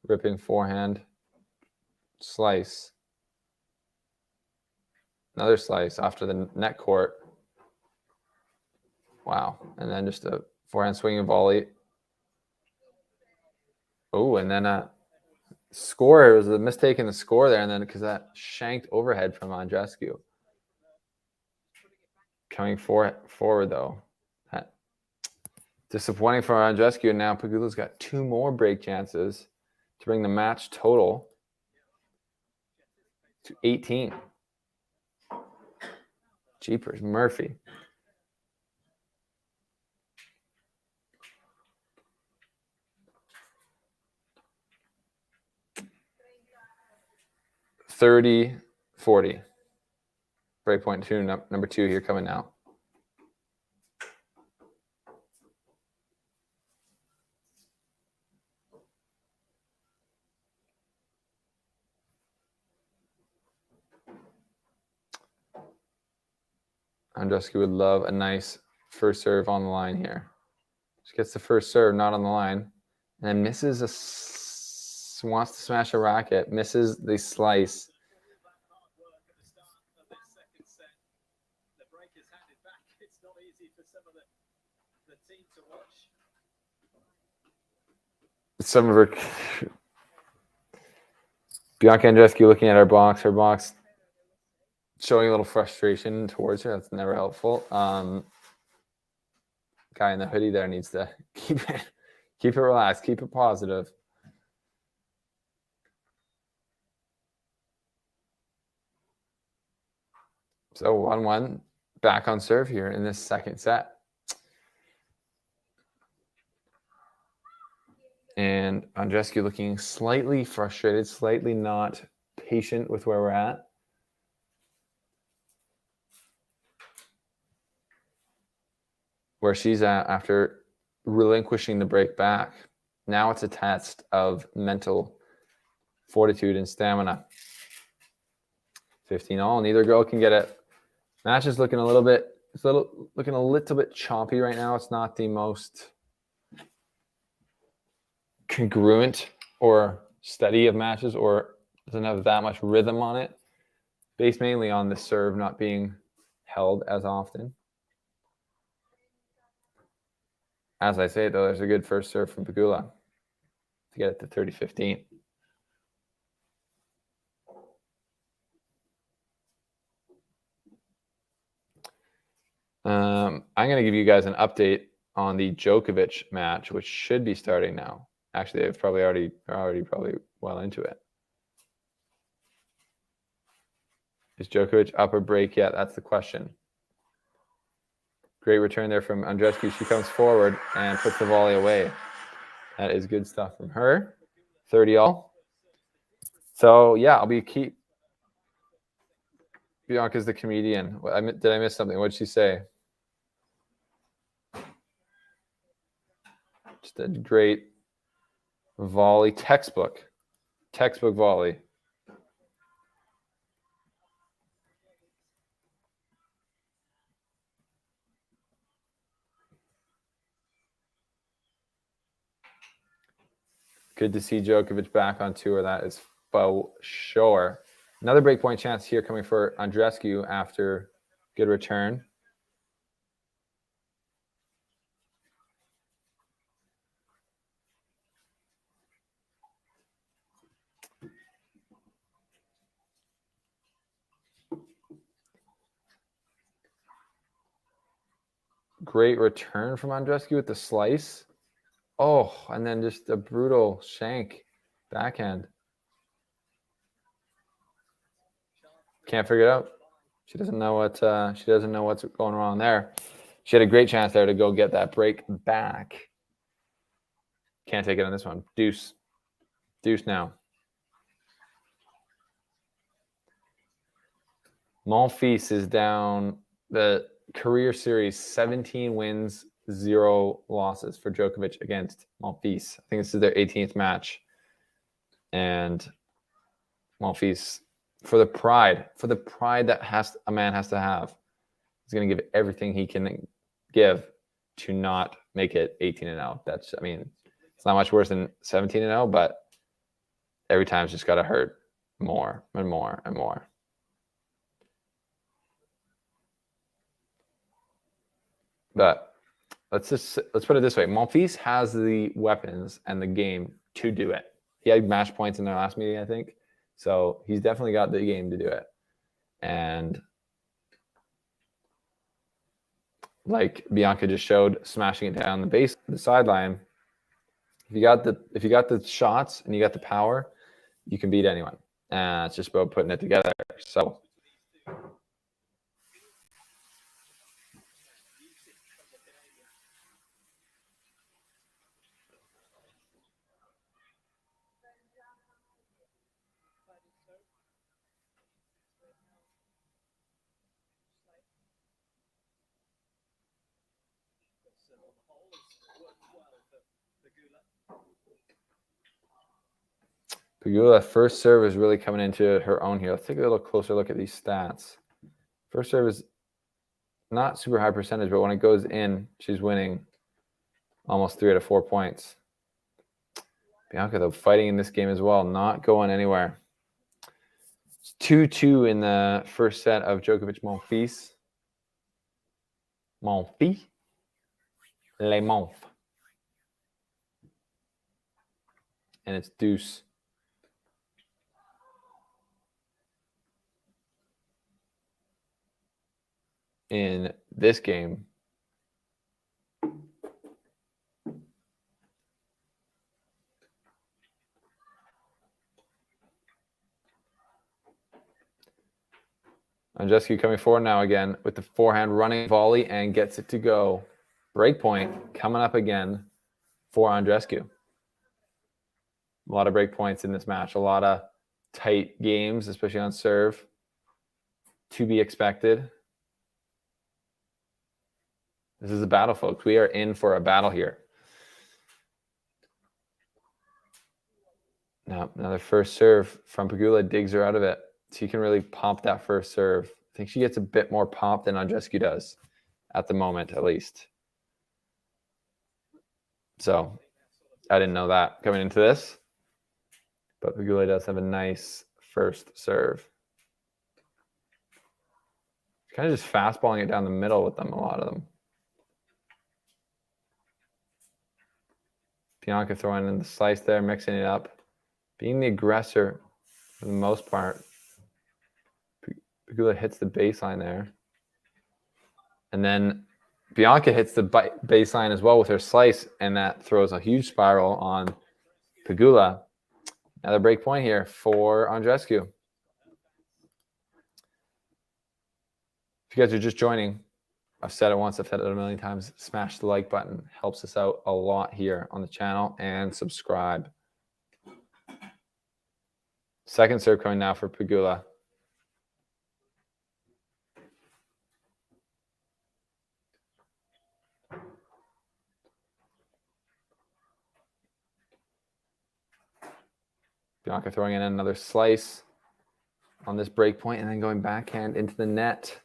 Ripping forehand. Slice. Another slice after the net court. Wow. And then just a forehand swinging volley. Oh, and then a score. It was a mistake in the score there. And then because that shanked overhead from Andreescu. Coming forward, though. Disappointing for Andreescu. And now Pegula's got 2 more break chances to bring the match total to 18. Jeepers, Murphy. $30-40. Breakpoint 2, number 2 here coming now. Andreescu would love a nice first serve on the line here. She gets the first serve, not on the line, and then misses wants to smash a racket, misses the slice. Some of her Bianca Andreescu looking at her box showing a little frustration towards her. That's never helpful. Guy in the hoodie there needs to keep it relaxed, keep it positive. So 1-1 back on serve here in this second set. And Andreescu looking slightly frustrated, slightly not patient with where we're at. Where she's at after relinquishing the break back. Now it's a test of mental fortitude and stamina. 15-all. Neither girl can get it. Match is looking looking a little bit choppy right now. It's not the most congruent or steady of matches, or doesn't have that much rhythm on it. Based mainly on the serve not being held as often. As I say, though, there's a good first serve from Pegula to get it to 30-15. I'm going to give you guys an update on the Djokovic match, which should be starting now. Actually, they've probably already well into it. Is Djokovic up or break yet? That's the question. Great return there from Andreescu. She comes forward and puts the volley away. That is good stuff from her. 30-all. So, yeah, Bianca's the comedian. Did I miss something? What did she say? Just a great volley. Textbook volley. Good to see Djokovic back on tour. That is for sure. Another breakpoint chance here coming for Andreescu after good return. Great return from Andreescu with the slice. Oh, and then just a brutal shank backhand. Can't figure it out. She doesn't know what's going on there. She had a great chance there to go get that break back. Can't take it on this one. Deuce now. Monfils is down the career series, 17 wins, 0 losses for Djokovic against Monfils. I think this is their 18th match. And Monfils, for the pride that a man has to have, he's going to give everything he can give to not make it 18-0. It's not much worse than 17-0, but every time it's just got to hurt more and more and more. But let's put it this way. Monfils has the weapons and the game to do it. He had match points in their last meeting, I think. So he's definitely got the game to do it. And like Bianca just showed, smashing it down the sideline. If you got the shots and you got the power, you can beat anyone. It's just about putting it together. So Pegula, first serve is really coming into her own here. Let's take a little closer look at these stats. First serve is not super high percentage, but when it goes in, she's winning almost 3 out of 4 points. Bianca, though, fighting in this game as well, not going anywhere. It's 2-2 in the first set of Djokovic Monfils. Monfils? Les Monf. And it's deuce. In this game. Andreescu coming forward now again with the forehand running volley and gets it to go. Break point coming up again for Andreescu. A lot of break points in this match. A lot of tight games, especially on serve. To be expected. This is a battle, folks. We are in for a battle here. Now, another first serve from Pegula digs her out of it. She can really pump that first serve. I think she gets a bit more pump than Andreescu does at the moment, at least. So I didn't know that coming into this. But Pegula does have a nice first serve. Kind of just fastballing it down the middle with them, a lot of them. Bianca throwing in the slice there, mixing it up. Being the aggressor for the most part. Pegula hits the baseline there. And then Bianca hits the baseline as well with her slice, and that throws a huge spiral on Pegula. Another break point here for Andreescu. If you guys are just joining, I've said it once, I've said it a million times, smash the like button. Helps us out a lot here on the channel, and subscribe. Second serve coming now for Pegula. Bianca throwing in another slice on this break point and then going backhand into the net.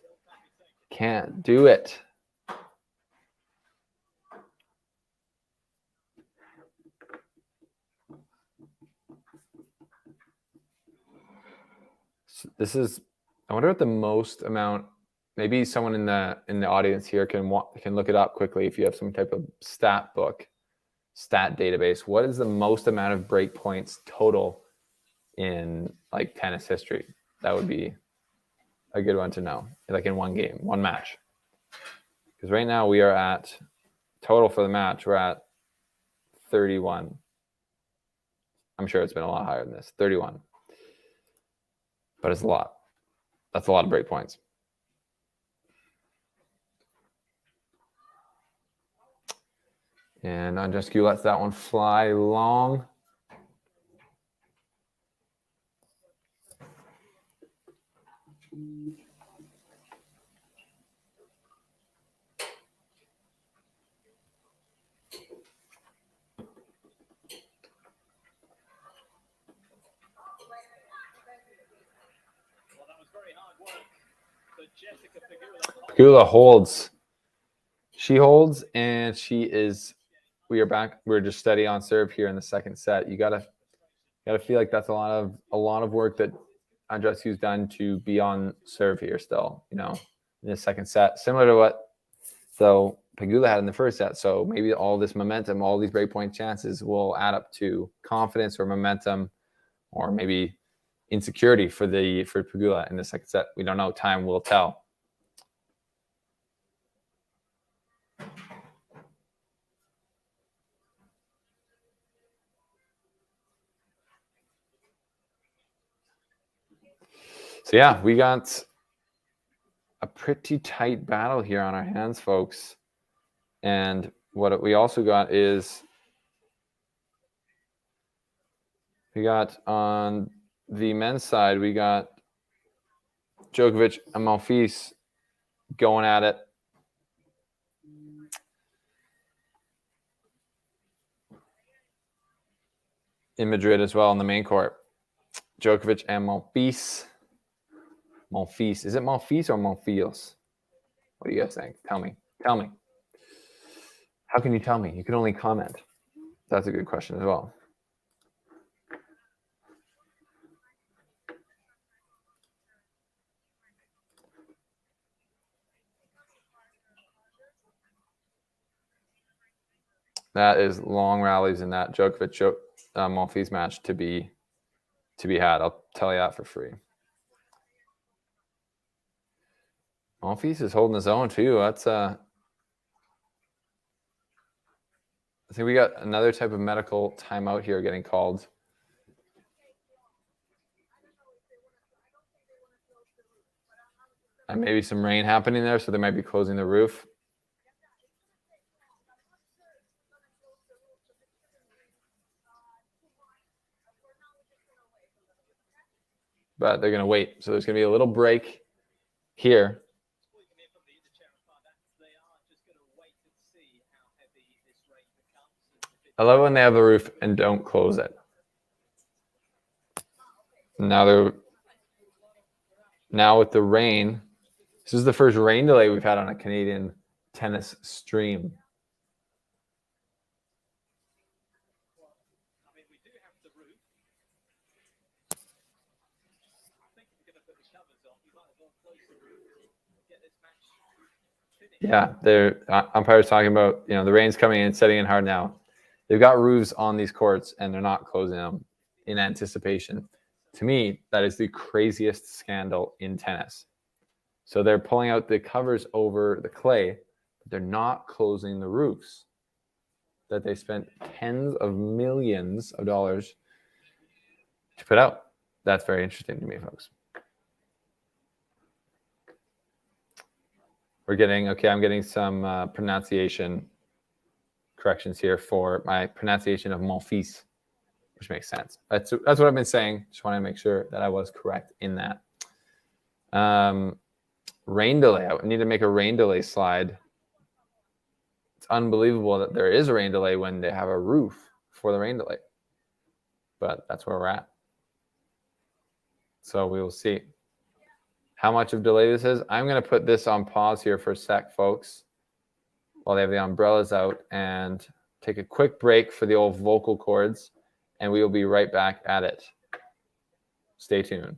Can't do it. This is, I wonder what the most amount, maybe someone in the audience here can look it up quickly if you have some type of stat book, stat database. What is the most amount of break points total in like tennis history? That would be a good one to know, like in one game, one match. Because right now we are at, total for the match, we're at 31. I'm sure it's been a lot higher than this, 31. But it's a lot. That's a lot of break points. And Andreescu lets that one fly long. Pegula holds. She holds, and she is we are back. We're just steady on serve here in the second set. You gotta feel like that's a lot of work that Andreescu's done to be on serve here still, in the second set. Similar to what Pegula had in the first set. So maybe all this momentum, all these breakpoint chances will add up to confidence or momentum, or maybe insecurity for Pegula in the second set. We don't know. Time will tell. So yeah, we got a pretty tight battle here on our hands, folks. And what we also got is we got on the men's side, we got Djokovic and Monfils going at it. In Madrid as well in the main court. Djokovic and Monfils. Monfils. Is it Monfils or Monfils? What do you guys think? Tell me. How can you tell me? You can only comment. That's a good question as well. That is long rallies in that Djokovic Monfils match to be had. I'll tell you that for free. Monfils is holding his own too. That's I think we got another type of medical timeout here getting called. And maybe some rain happening there, so they might be closing the roof. But they're going to wait. So there's going to be a little break here. I love when they have the roof and don't close it. Now with the rain, this is the first rain delay we've had on a Canadian tennis stream. Yeah, umpires talking about, the rain's coming in, setting in hard now. They've got roofs on these courts and they're not closing them in anticipation. To me, that is the craziest scandal in tennis. So they're pulling out the covers over the clay, but they're not closing the roofs that they spent tens of millions of dollars to put out. That's very interesting to me, folks. I'm getting some pronunciation corrections here for my pronunciation of Monfils, which makes sense. That's what I've been saying. Just want to make sure that I was correct in that. Rain delay. I need to make a rain delay slide. It's unbelievable that there is a rain delay when they have a roof for the rain delay. But that's where we're at. So we will see how much of delay this is. I'm going to put this on pause here for a sec, folks, while they have the umbrellas out, and take a quick break for the old vocal cords, and we will be right back at it. Stay tuned.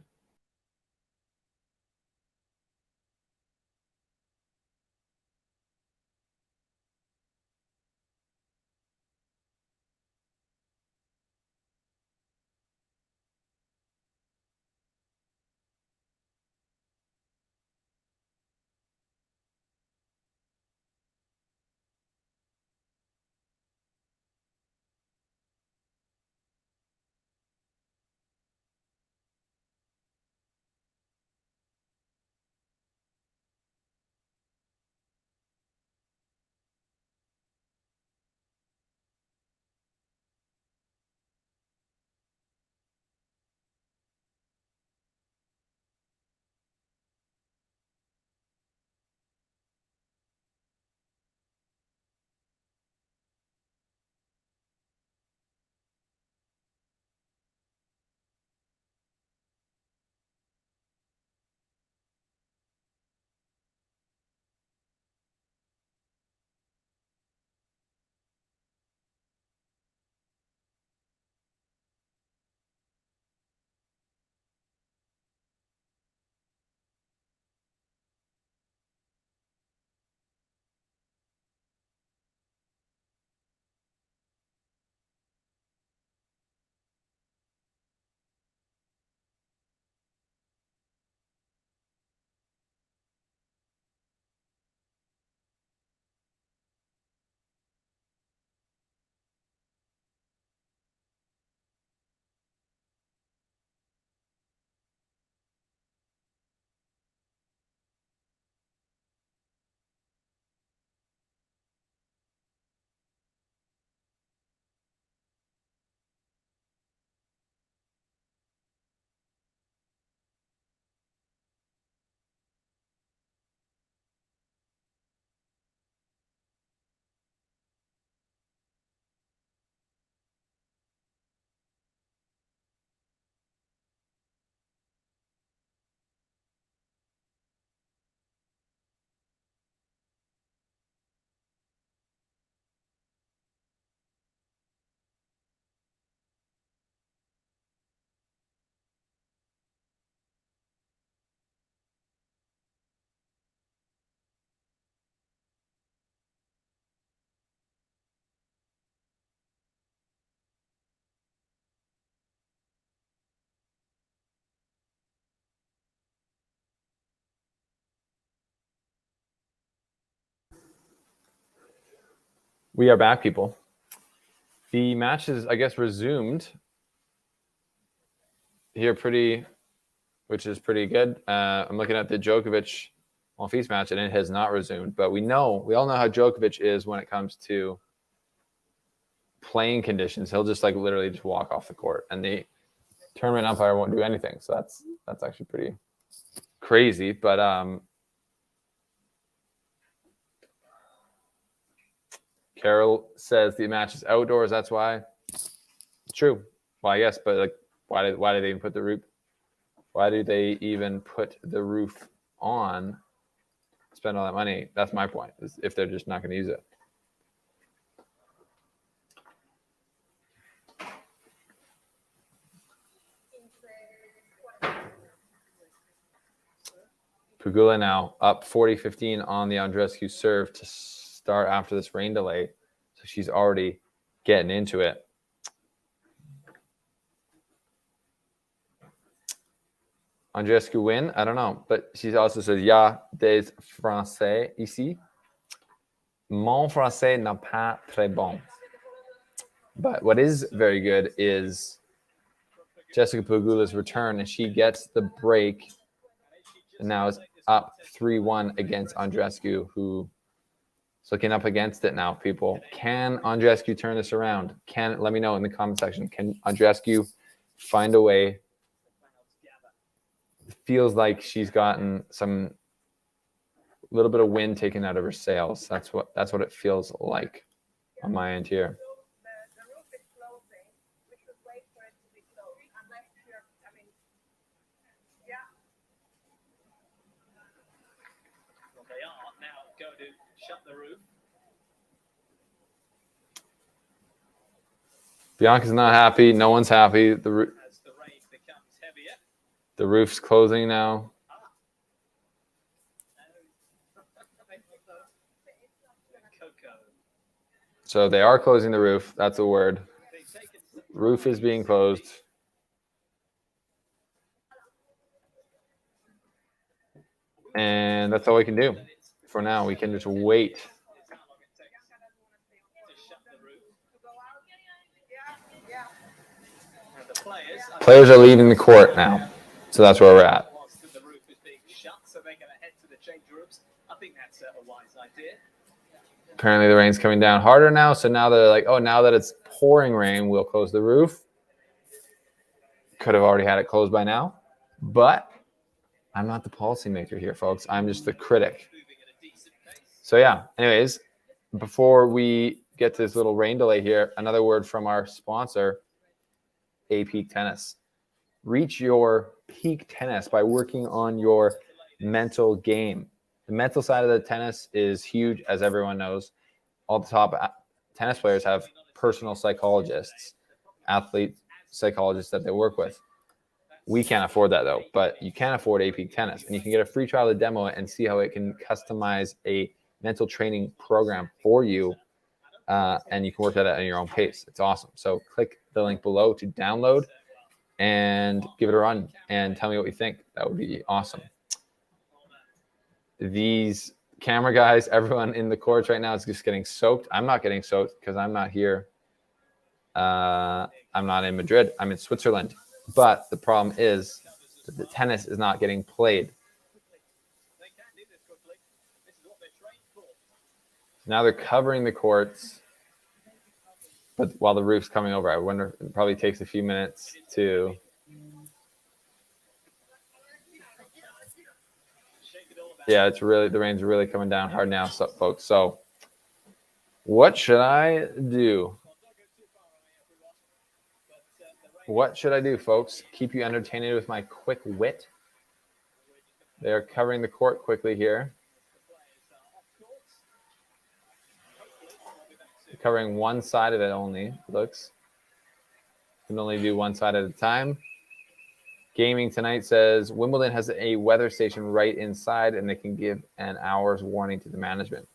We are back, people. The match is, I guess, resumed here which is pretty good. I'm looking at the Djokovic Monfils match, and it has not resumed. But we all know how Djokovic is when it comes to playing conditions. He'll just literally just walk off the court, and the tournament umpire won't do anything. So that's actually pretty crazy. But Carol says the match is outdoors. That's why. True. Well, I guess, but why did they even put the roof? Why do they even put the roof on? Spend all that money. That's my point. Is if they're just not going to use it. Pegula now up 40-15 on the Andreescu serve to start after this rain delay. So she's already getting into it. Andreescu win? I don't know. But she also says, "Ya des Français ici. Mon français n'est pas très bon." But what is very good is Jessica Pegula's return, and she gets the break. And now is up 3-1 against Andreescu, who is looking up against it now, people. Can Andreescu turn this around? Let me know in the comment section. Can Andreescu find a way? It feels like she's gotten some little bit of wind taken out of her sails. That's what it feels like on my end here. Shut the roof. Bianca's not happy. No one's happy. As the rain becomes heavier. The roof's closing now. So they are closing the roof. That's a word. Roof is being closed. And that's all we can do. For now, we can just wait. Players are leaving the court now, so that's where we're at. The roof is being shut, so they're going to head to the change rooms. I think that's a wise idea. Apparently, the rain's coming down harder now, so now they're like, "Oh, now that it's pouring rain, we'll close the roof." Could have already had it closed by now, but I'm not the policymaker here, folks. I'm just the critic. So yeah, anyways, before we get to this little rain delay here, another word from our sponsor, Peak Tennis. Reach your peak tennis by working on your mental game. The mental side of the tennis is huge, as everyone knows. All the top tennis players have personal psychologists, athlete psychologists that they work with. We can't afford that, though, but you can afford Peak Tennis, and you can get a free trial to demo it and see how it can customize a mental training program for you, and you can work that at your own pace. It's awesome. So click the link below to download and give it a run and tell me what you think. That would be awesome. These camera guys, everyone in the courts right now is just getting soaked. I'm not getting soaked because I'm not here. I'm not in Madrid. I'm in Switzerland. But the problem is that the tennis is not getting played. Now they're covering the courts, but while the roof's coming over, I wonder, it probably takes a few minutes to. Yeah, it's really, the rain's really coming down hard now, so, folks. So what should I do? What should I do, folks? Keep you entertained with my quick wit. They're covering the court quickly here. Covering one side of it only, looks. Can only do one side at a time. Gaming Tonight says Wimbledon has a weather station right inside, and they can give an hour's warning to the management.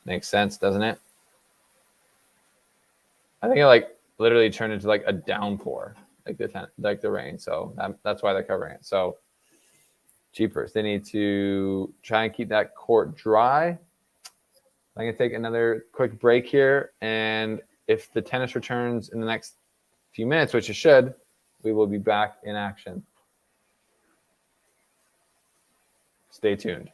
Makes sense, doesn't it? I think it literally turned into a downpour, like the rain. So that's why they're covering it. So jeepers, they need to try and keep that court dry. I'm going to take another quick break here. And if the tennis returns in the next few minutes, which it should, we will be back in action. Stay tuned.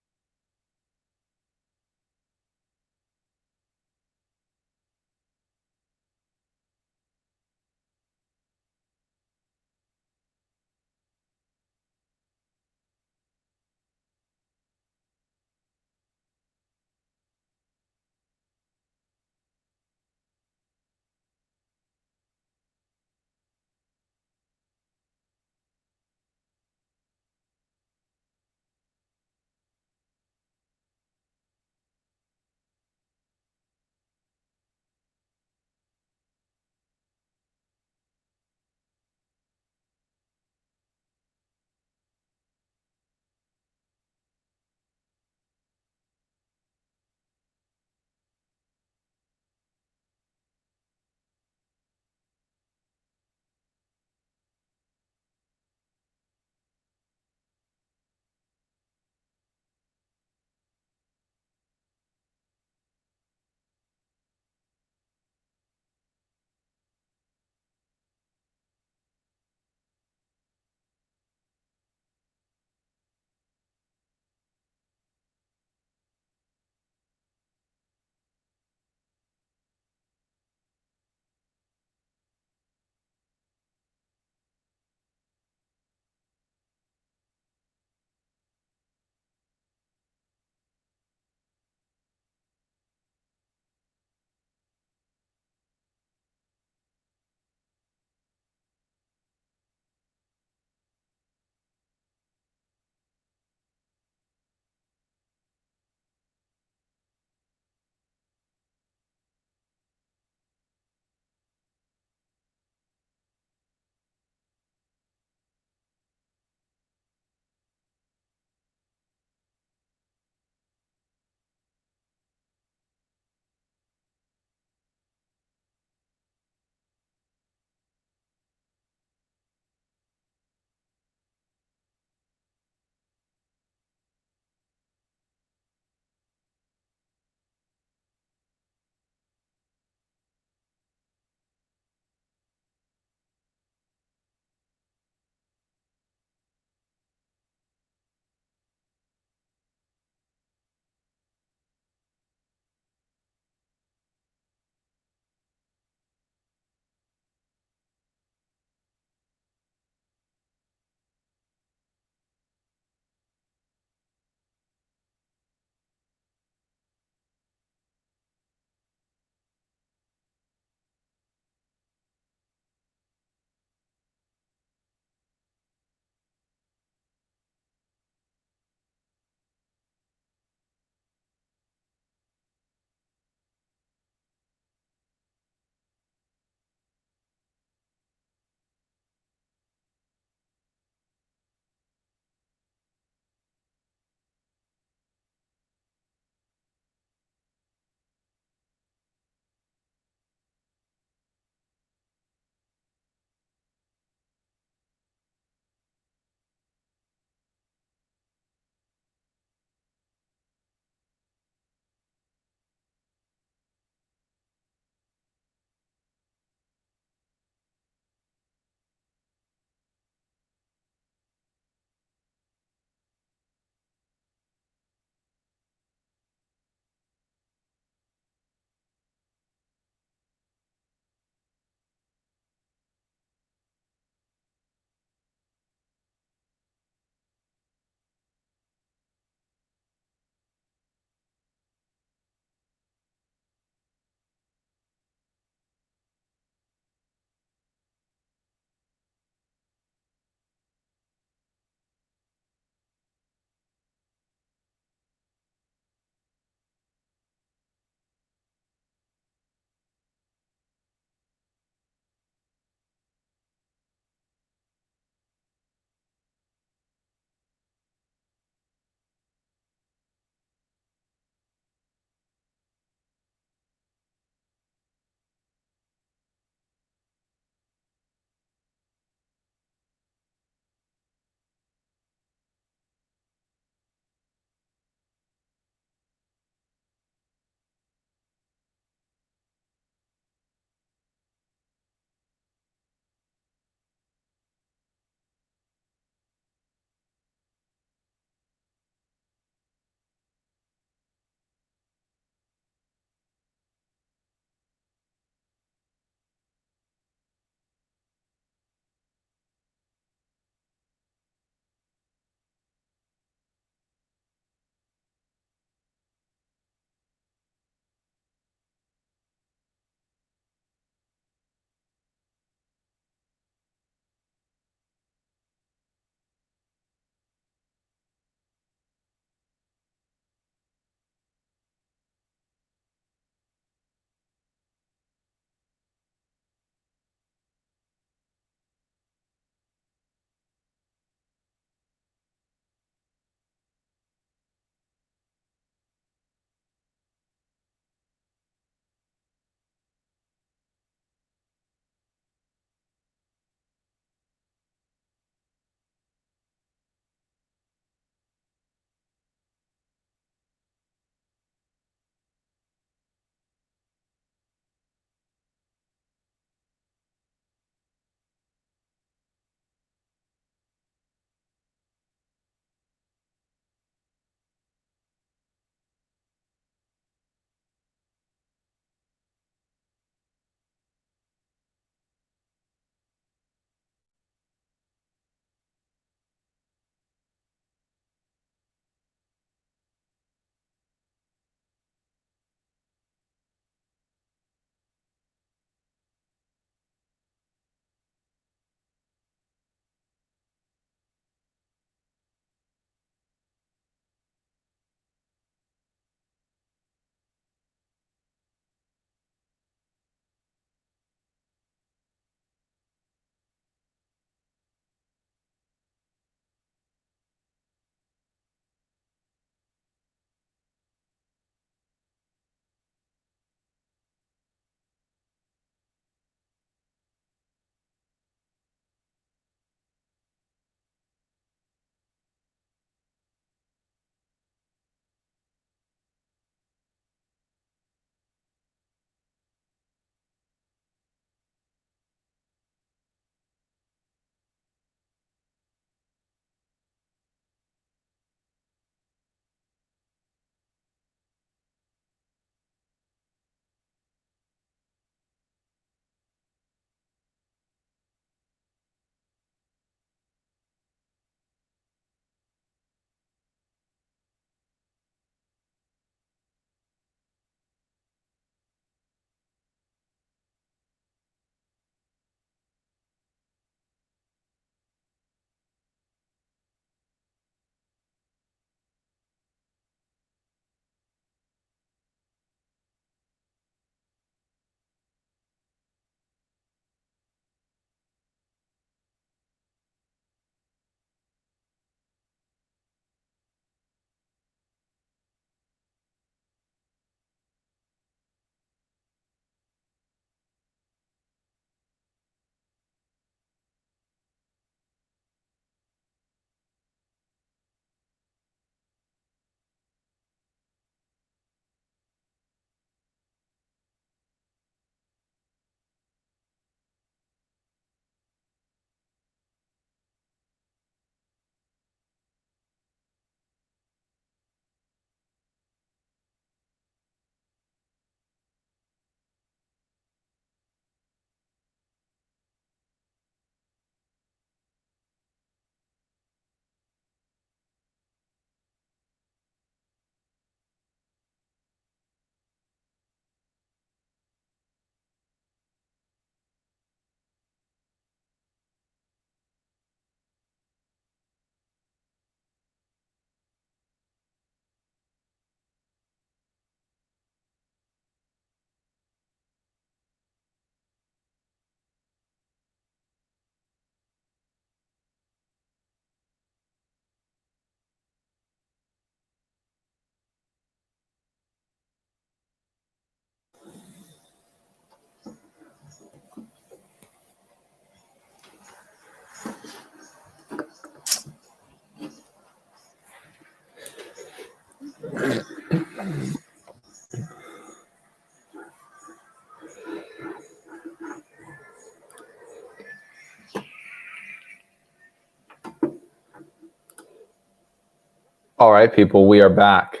All right, people, we are back.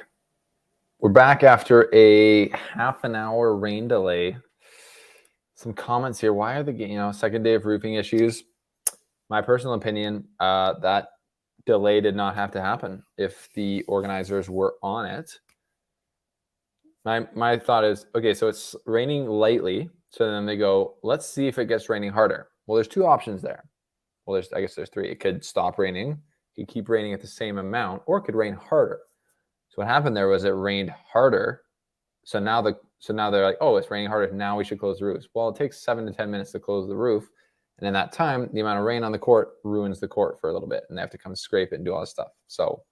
We're back after a half an hour rain delay. Some comments here. Why are the second day of roofing issues? My personal opinion, that delay did not have to happen if the organizers were on it. My thought is, okay, so it's raining lightly. So then they go, let's see if it gets raining harder. Well, there's two options there. Well, I guess there's three. It could stop raining, it could keep raining at the same amount, or it could rain harder. So what happened there was it rained harder. So now they're like, oh, it's raining harder. Now we should close the roofs. Well, it takes 7 to 10 minutes to close the roof. And in that time, the amount of rain on the court ruins the court for a little bit. And they have to come scrape it and do all this stuff. So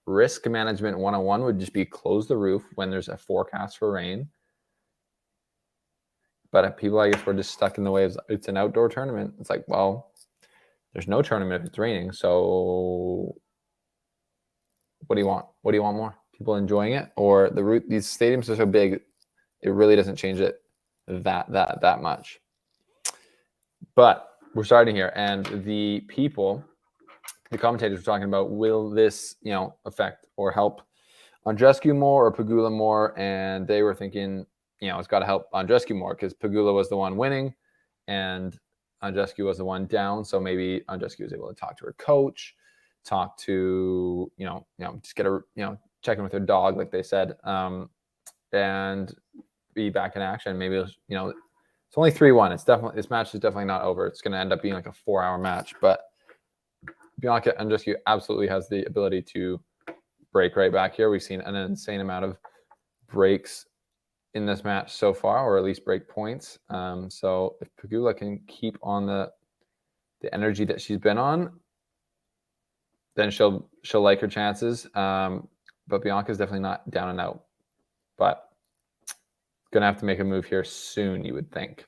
risk management 101 would just be close the roof when there's a forecast for rain. But if people, I guess, were just stuck in the way. It's an outdoor tournament. It's like, well, there's no tournament if it's raining. So what do you want? What do you want more? People enjoying it, or these stadiums are so big, it really doesn't change it that much. But we're starting here, and the commentators were talking about, will this affect or help Andreescu more or Pegula more? And they were thinking, it's got to help Andreescu more because Pegula was the one winning, and Andreescu was the one down. So maybe Andreescu was able to talk to her coach, talk to just get check in with her dog, like they said, and be back in action. Maybe it's only 3-1. This match is definitely not over. It's going to end up being like a 4-hour match, but Bianca Andreescu absolutely has the ability to break right back here. We've seen an insane amount of breaks in this match so far, or at least break points. So if Pegula can keep on the energy that she's been on, then she'll like her chances. But Bianca's definitely not down and out. But gonna have to make a move here soon, you would think.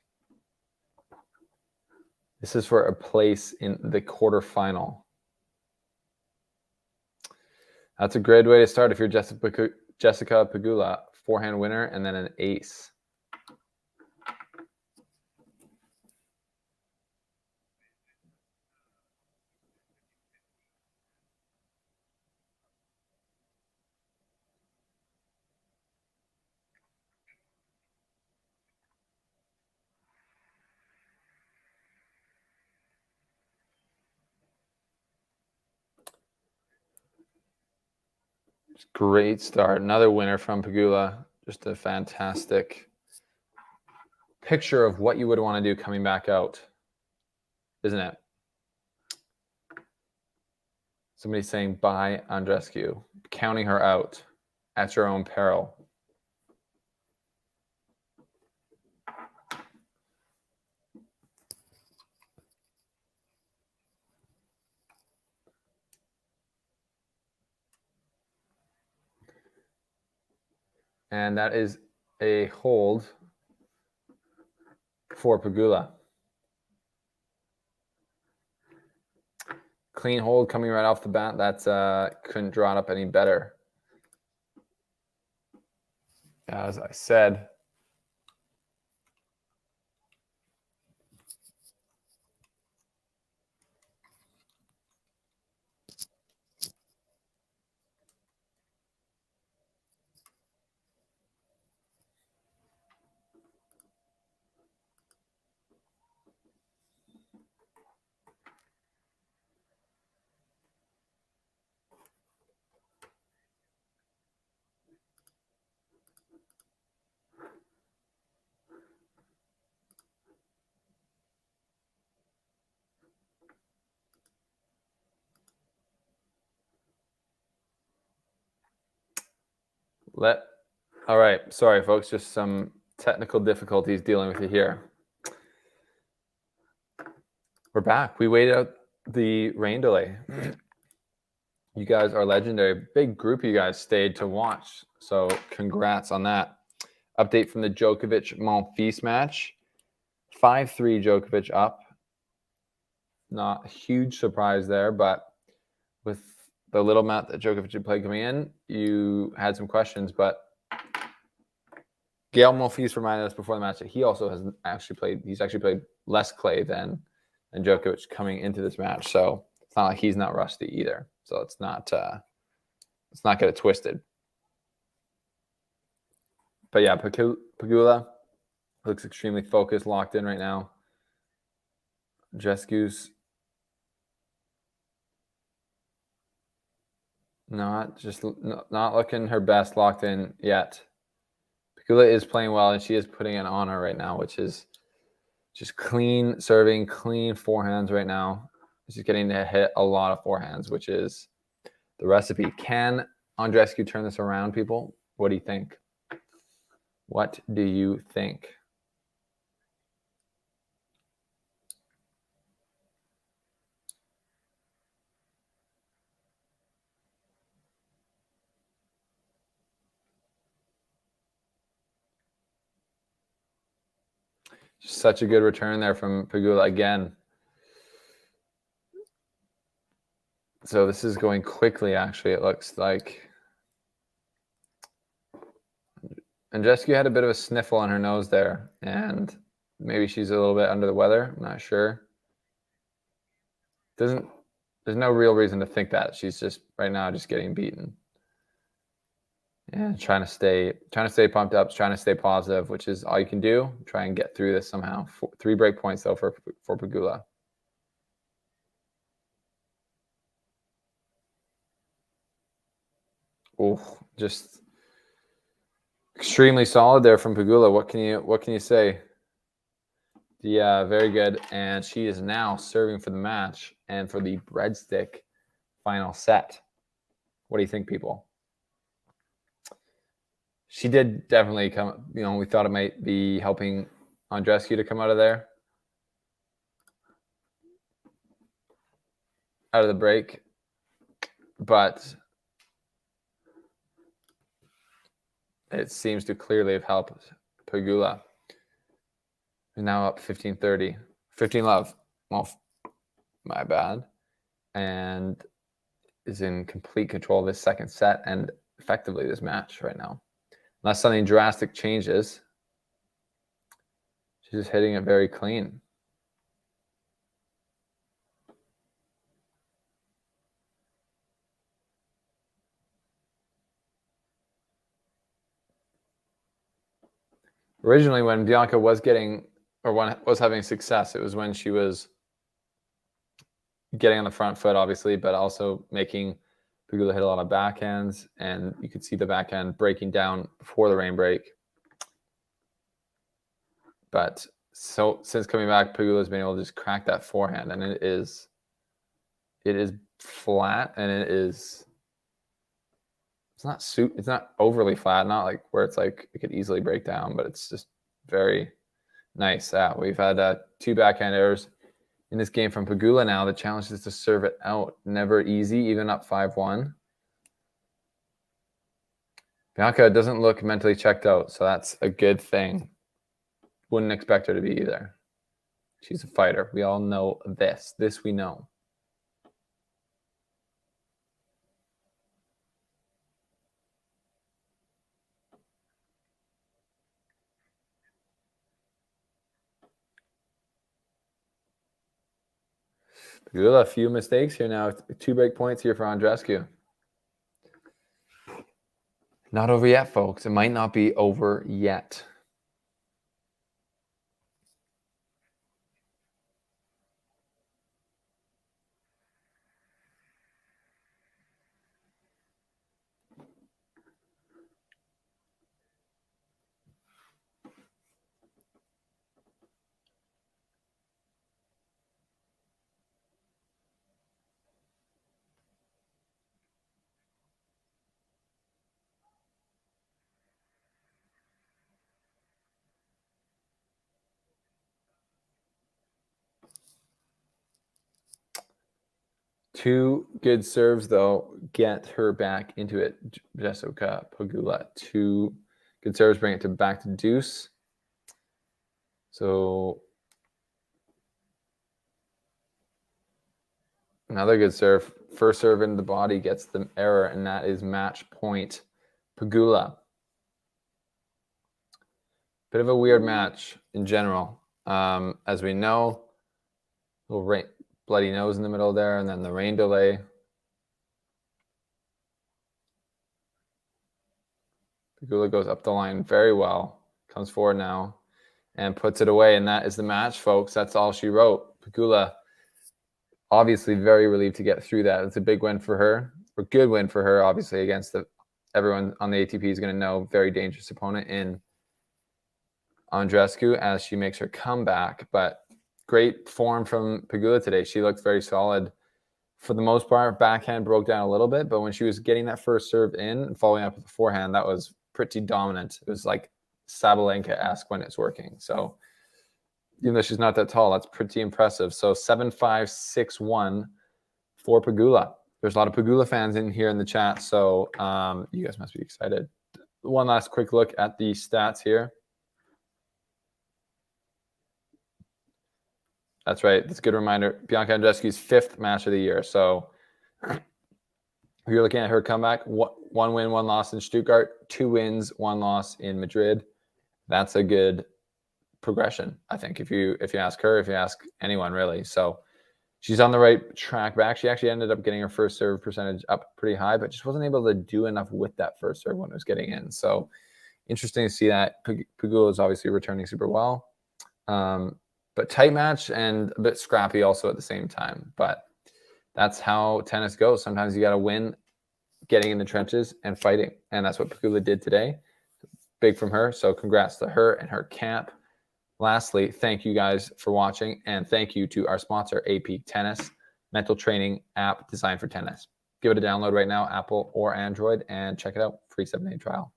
This is for a place in the quarterfinal. That's a great way to start if you're Jessica Pegula, forehand winner and then an ace. Great start. Another winner from Pegula. Just a fantastic picture of what you would want to do coming back out, isn't it? Somebody's saying bye Andreescu, counting her out at your own peril. And that is a hold for Pegula. Clean hold coming right off the bat. That's couldn't draw it up any better. As I said, all right, sorry folks, just some technical difficulties dealing with it here. We're back. We waited out the rain delay. You guys are legendary. Big group of you guys stayed to watch, so congrats on that. Update from the Djokovic-Monfils match. 5-3 Djokovic up. Not a huge surprise there, but with the little amount that Djokovic had played coming in, you had some questions. But Gael Monfils reminded us before the match that he also has he's actually played less clay than Djokovic coming into this match. So it's not like he's not rusty either. So it's not let's not get it twisted. But yeah, Pegula looks extremely focused, locked in right now. Andreescu's not looking her best, locked in yet. Pegula is playing well, and she is putting it on her right now, which is just clean serving, clean forehands right now. She's getting to hit a lot of forehands, which is the recipe. Can Andreescu turn this around, people? What do you think? What do you think? Such a good return there from Pegula again. So this is going quickly, actually, it looks like. Andreescu had a bit of a sniffle on her nose there, and maybe she's a little bit under the weather. I'm not sure. There's no real reason to think that. She's just right now just getting beaten. And trying to stay pumped up, trying to stay positive, which is all you can do. Try and get through this somehow. 3 break points though for Pegula. Oh, just extremely solid there from Pegula. What can you say? Yeah, very good. And she is now serving for the match and for the breadstick final set. What do you think, people? She did definitely come, we thought it might be helping Andreescu to come out of there. Out of the break. But it seems to clearly have helped Pegula. Who's now up 15-30. 15-love. Well, my bad. And is in complete control of this second set and effectively this match right now. Unless something drastic changes, she's just hitting it very clean. Originally, when Bianca was having success, it was when she was getting on the front foot, obviously, but also making Pegula hit a lot of backhands, and you could see the backhand breaking down before the rain break. But since coming back, Pegula's been able to just crack that forehand, and it is flat, and it's not overly flat, not like where it's like it could easily break down, but it's just very nice. We've had 2 backhand errors in this game from Pegula now. The challenge is to serve it out. Never easy, even up 5-1. Bianca doesn't look mentally checked out, so that's a good thing. Wouldn't expect her to be either. She's a fighter. We all know this. This we know. Pegula, a few mistakes here now. 2 break points here for Andreescu. Not over yet, folks. It might not be over yet. Two good serves, though, get her back into it. Jessica Pegula. 2 good serves bring it back to deuce. So another good serve. First serve into the body gets the error, and that is match point. Pegula. Bit of a weird match in general. As we know, little bloody nose in the middle there, and then the rain delay. Pegula goes up the line very well. Comes forward now and puts it away. And that is the match, folks. That's all she wrote. Pegula, obviously very relieved to get through that. It's a big win for her. A good win for her, obviously, against everyone on the ATP is going to know, very dangerous opponent in Andreescu as she makes her comeback. But great form from Pegula today. She looked very solid. For the most part, backhand broke down a little bit, but when she was getting that first serve in and following up with the forehand, that was pretty dominant. It was like Sabalenka-esque when it's working. So even though she's not that tall, that's pretty impressive. So 7-5, 6-1 for Pegula. There's a lot of Pegula fans in here in the chat, so you guys must be excited. One last quick look at the stats here. That's right. That's a good reminder. Bianca Andreescu's 5th match of the year. So if you're looking at her comeback, 1 win, 1 loss in Stuttgart, 2 wins, 1 loss in Madrid. That's a good progression, I think, if you ask her, if you ask anyone, really. So she's on the right track back. She actually ended up getting her first serve percentage up pretty high, but just wasn't able to do enough with that first serve when it was getting in. So interesting to see that. Pegula is obviously returning super well. But tight match and a bit scrappy also at the same time. But that's how tennis goes. Sometimes you got to win getting in the trenches and fighting. And that's what Pegula did today. Big from her. So congrats to her and her camp. Lastly, thank you guys for watching. And thank you to our sponsor, AP Tennis, mental training app designed for tennis. Give it a download right now, Apple or Android, and check it out. Free 7-day trial.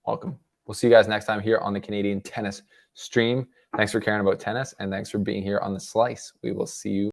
Welcome. We'll see you guys next time here on the Canadian Tennis Stream. Thanks for caring about tennis, and thanks for being here on The Slice. We will see you